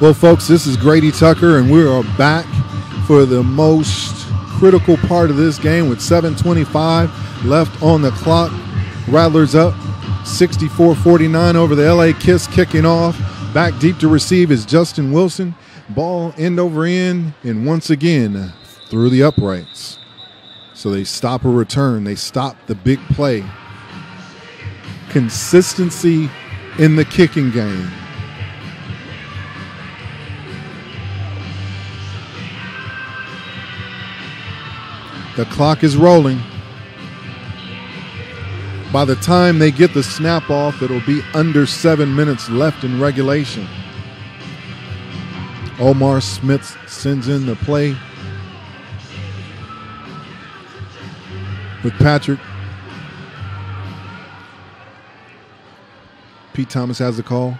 Well, folks, this is Grady Tucker, and we are back for the most critical part of this game with 7:25 left on the clock. Rattlers up 64-49 over the LA Kiss, kicking off. Back deep to receive is Justin Wilson. Ball end over end, and once again through the uprights. So they stop a return. They stop the big play. Consistency in the kicking game. The clock is rolling. By the time they get the snap off, it'll be under 7 minutes left in regulation. Omar Smith sends in the play with Patrick. Pete Thomas has the call.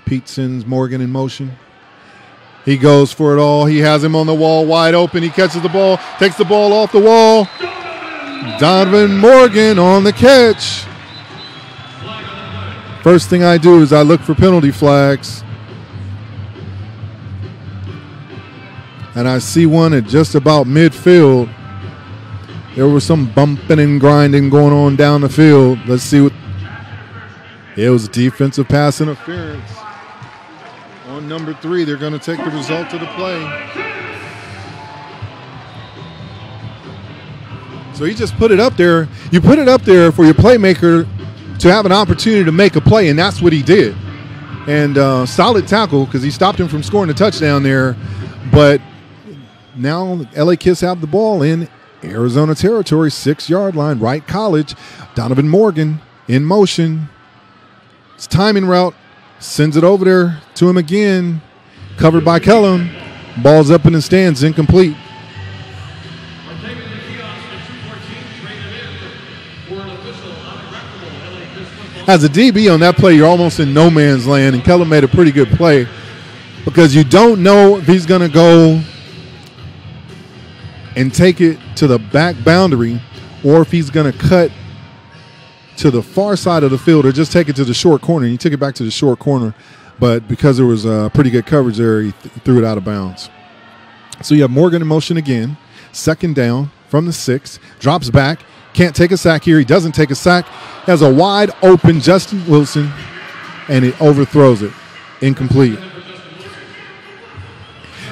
Pete sends Morgan in motion. He goes for it all. He has him on the wall wide open. He catches the ball, takes the ball off the wall. Donovan Morgan on the catch. First thing I do is I look for penalty flags. And I see one at just about midfield. There was some bumping and grinding going on down the field. Let's see what. It was defensive pass interference. On number 3, they're going to take the result of the play. So he just put it up there. You put it up there for your playmaker to have an opportunity to make a play, and that's what he did. And solid tackle because he stopped him from scoring a touchdown there. But now LA Kiss have the ball in Arizona territory, 6-yard line, right college. Donovan Morgan in motion. It's timing route. Sends it over there to him again. Covered by Kellum. Ball's up in the stands, incomplete. As a DB on that play, you're almost in no man's land, and Kellum made a pretty good play because you don't know if he's going to go and take it to the back boundary or if he's going to cut to the far side of the field or just take it to the short corner. And he took it back to the short corner, but because there was pretty good coverage there, he threw it out of bounds. So you have Morgan in motion again. Second down from the 6. Drops back. Can't take a sack here. He doesn't take a sack. Has a wide open Justin Wilson, and he overthrows it. Incomplete.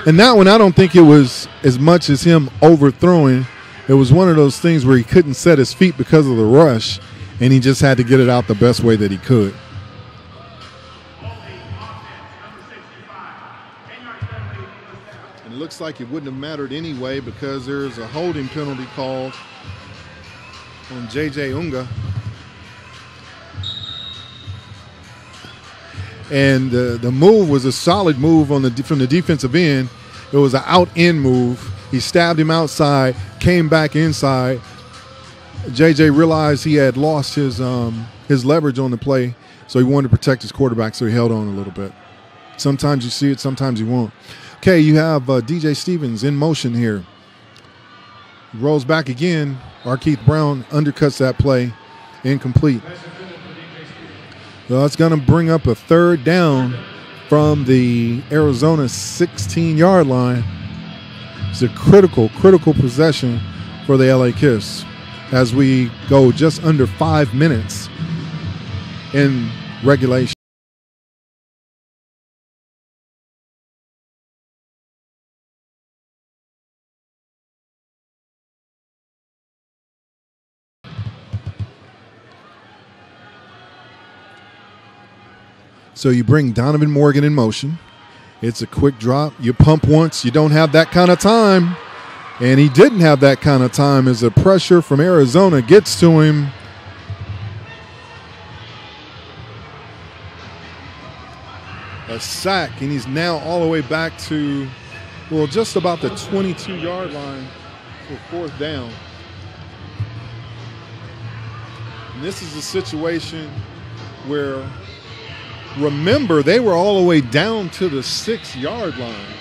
And that one, I don't think it was as much as him overthrowing. It was one of those things where he couldn't set his feet because of the rush, and he just had to get it out the best way that he could. And it looks like it wouldn't have mattered anyway because there's a holding penalty called on J.J. Unga. And the move was a solid move from the defensive end. It was an out-in move. He stabbed him outside, came back inside. JJ realized he had lost his leverage on the play, so he wanted to protect his quarterback, so he held on a little bit. Sometimes you see it, sometimes you won't. Okay, you have DJ Stevens in motion here. He rolls back again. Arkeith Brown undercuts that play. Incomplete. So it's going to bring up a third down from the Arizona 16-yard line. It's a critical possession for the LA Kiss as we go just under 5 minutes in regulation. So you bring Donovan Morgan in motion. It's a quick drop. You pump once. You don't have that kind of time. And he didn't have that kind of time as the pressure from Arizona gets to him. A sack, and he's now all the way back to, well, just about the 22-yard line for 4th down. And this is a situation where, remember, they were all the way down to the 6-yard line.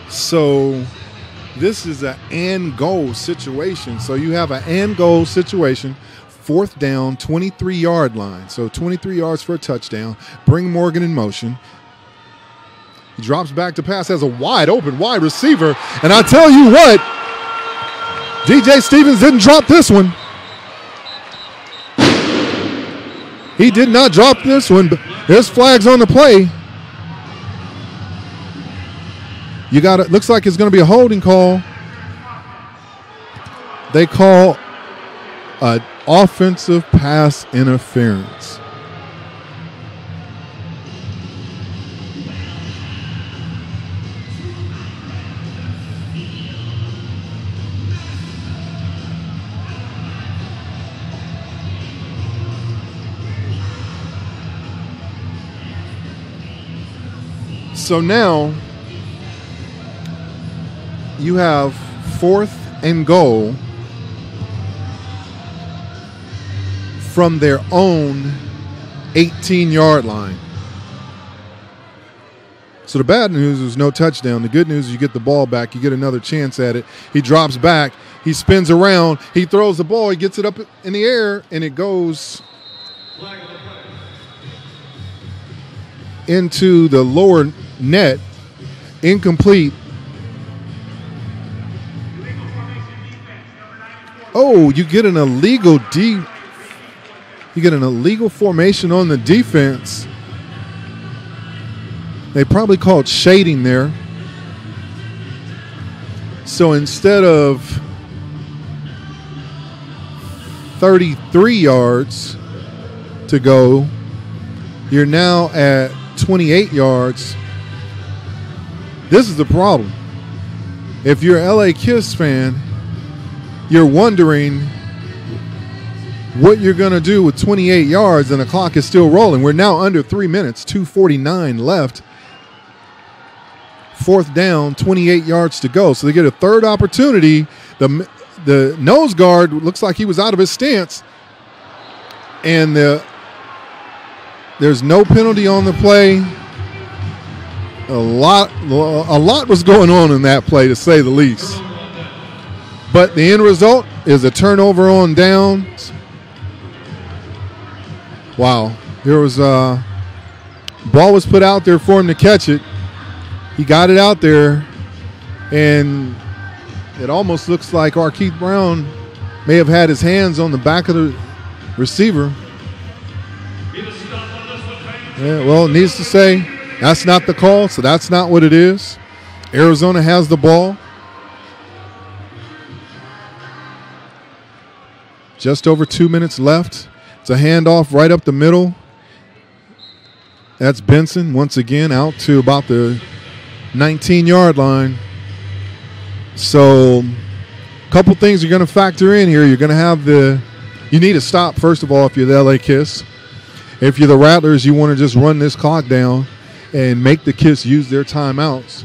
So this is an and goal situation. So you have an and goal situation, 4th down, 23-yard line. So 23 yards for a touchdown. Bring Morgan in motion. He drops back to pass, has a wide open wide receiver. And I tell you what, DJ Stevens didn't drop this one. He did not drop this one, but there's flags on the play. You got it. Looks like it's going to be a holding call. They call an offensive pass interference. So now you have 4th and goal from their own 18-yard line. So the bad news is no touchdown. The good news is you get the ball back. You get another chance at it. He drops back. He spins around. He throws the ball. He gets it up in the air, and it goes into the lower net. Incomplete. Oh, you get an illegal formation on the defense. They probably called shading there. So instead of 33 yards to go, you're now at 28 yards. This is the problem. If you're an LA Kiss fan, you're wondering what you're going to do with 28 yards and the clock is still rolling. We're now under 3 minutes, 2:49 left. 4th down, 28 yards to go. So they get a third opportunity. The nose guard looks like he was out of his stance. And there's no penalty on the play. A lot was going on in that play, to say the least. But the end result is a turnover on downs. Wow. There was ball was put out there for him to catch it. He got it out there, and it almost looks like Arkeith Brown may have had his hands on the back of the receiver. Yeah, well, needless to say, that's not the call, so that's not what it is. Arizona has the ball. Just over 2 minutes left. It's a handoff right up the middle. That's Benson once again out to about the 19-yard line. So a couple things you're going to factor in here. You're going to have you need to stop, first of all, if you're the LA Kiss. If you're the Rattlers, you want to just run this clock down and make the Kiss use their timeouts.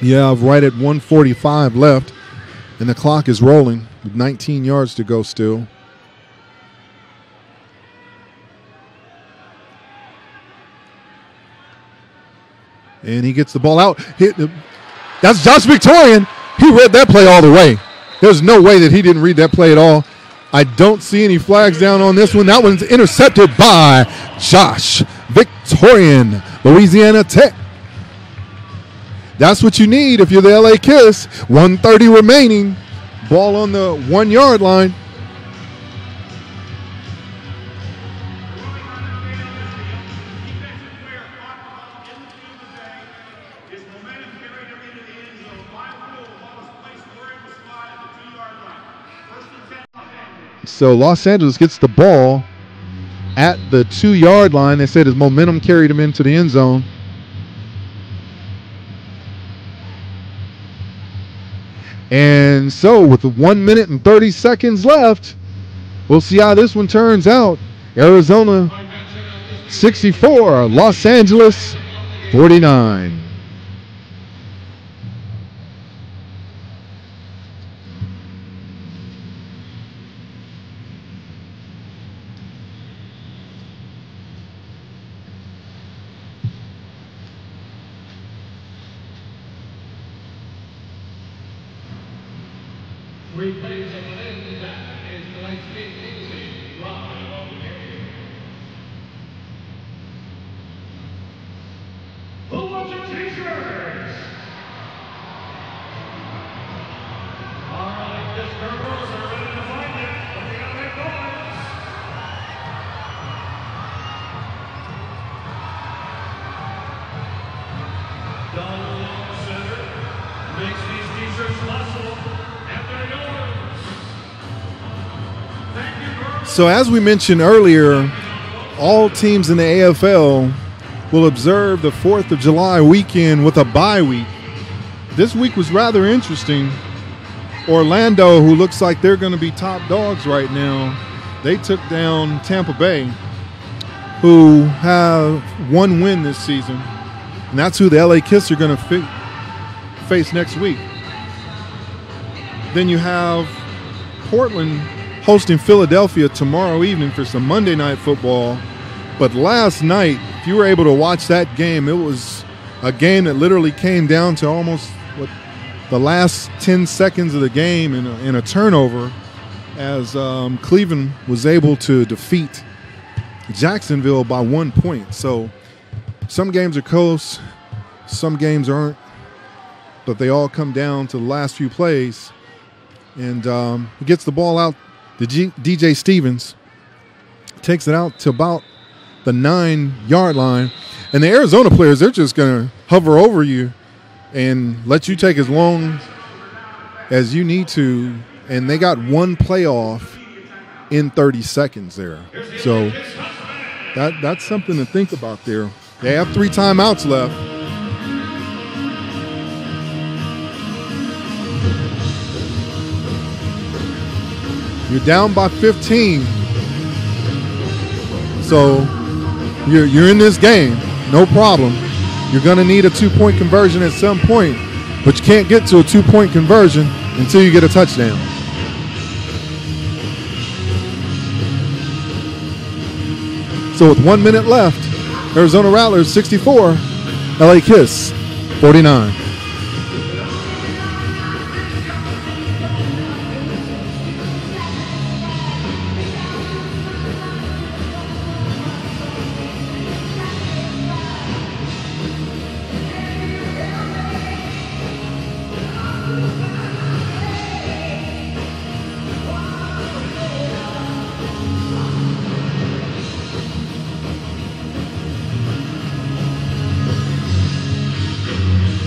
You have right at 1:45 left, and the clock is rolling with 19 yards to go still. And he gets the ball out. That's Josh Victorian. He read that play all the way. There's no way that he didn't read that play at all. I don't see any flags down on this one. That one's intercepted by Josh Victorian, Louisiana Tech. That's what you need if you're the LA Kiss. 1:30 remaining. Ball on the 1 yard line. So Los Angeles gets the ball at the 2 yard line. They said his momentum carried him into the end zone. And so with 1 minute and 30 seconds left, we'll see how this one turns out. Arizona 64, Los Angeles 49. Who wants your t-shirts? All right, this girls are ready to find it, but they gotta make noise. Donald Long Center makes these t-shirts possible, and they're yours. Thank you, girls. So as we mentioned earlier, all teams in the AFL will observe the 4th of July weekend with a bye week. This week was rather interesting. Orlando, who looks like they're going to be top dogs right now, they took down Tampa Bay, who have one win this season. And that's who the LA Kiss are going to face next week. Then you have Portland hosting Philadelphia tomorrow evening for some Monday Night Football. But last night, if you were able to watch that game, it was a game that literally came down to almost the last 10 seconds of the game in a turnover, as Cleveland was able to defeat Jacksonville by 1 point. So some games are close, some games aren't, but they all come down to the last few plays. And he gets the ball out to DJ Stevens, takes it out to about the 9 yard line. And the Arizona players, they're just going to hover over you and let you take as long as you need to. And they got one playoff in 30 seconds there. So that's something to think about there. They have 3 timeouts left. You're down by 15. So you're in this game, no problem. You're going to need a 2-point conversion at some point, but you can't get to a 2-point conversion until you get a touchdown. So with 1 minute left, Arizona Rattlers 64, LA Kiss 49.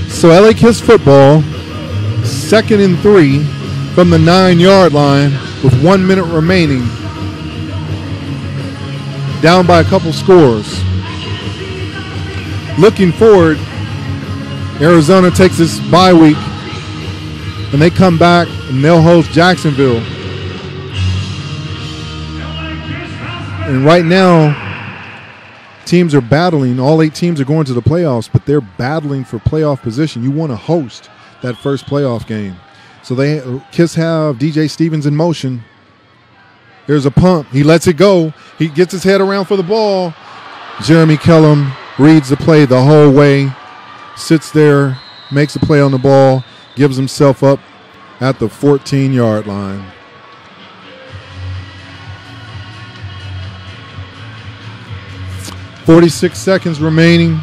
So LA Kiss football, 2nd and 3 from the 9 yard line with 1 minute remaining. Down by a couple scores. Looking forward, Arizona takes this bye week and they come back and they'll host Jacksonville. And right now, teams are battling. All 8 teams are going to the playoffs, but they're battling for playoff position. You want to host that first playoff game. So Kiss have DJ Stevens in motion. There's a pump. He lets it go. He gets his head around for the ball. Jeremy Kellum reads the play the whole way, sits there, makes a play on the ball, gives himself up at the 14 yard line. 46 seconds remaining.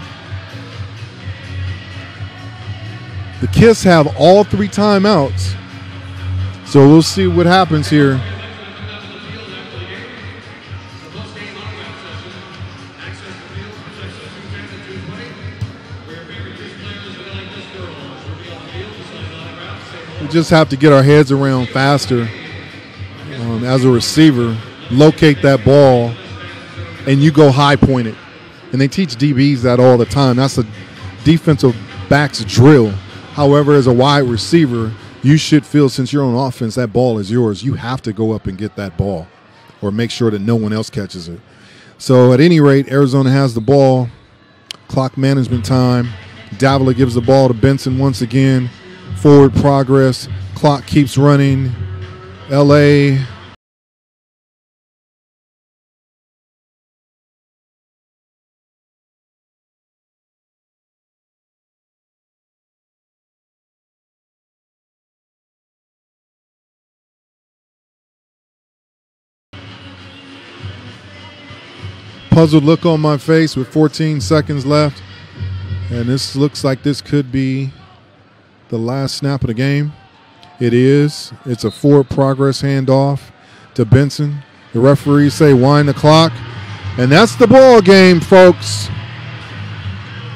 The Kiss have all 3 timeouts. So we'll see what happens here. We just have to get our heads around faster as a receiver, locate that ball, and you go high point it. And they teach DBs that all the time. That's a defensive back's drill. However, as a wide receiver, you should feel, since you're on offense, that ball is yours. You have to go up and get that ball or make sure that no one else catches it. So at any rate, Arizona has the ball. Clock management time. Davila gives the ball to Benson once again. Forward progress. Clock keeps running. LA. Puzzled look on my face with 14 seconds left. And this looks like this could be the last snap of the game. It is. It's a forward progress handoff to Benson. The referees say wind the clock. And that's the ball game, folks.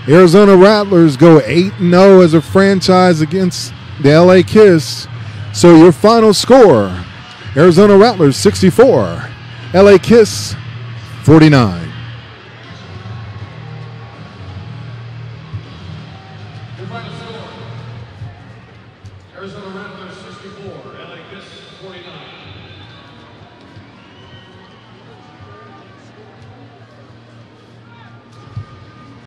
Arizona Rattlers go 8-0 as a franchise against the LA Kiss. So your final score, Arizona Rattlers 64, LA Kiss 49. Your final score, Arizona Rattlers 64, LA Kiss 49.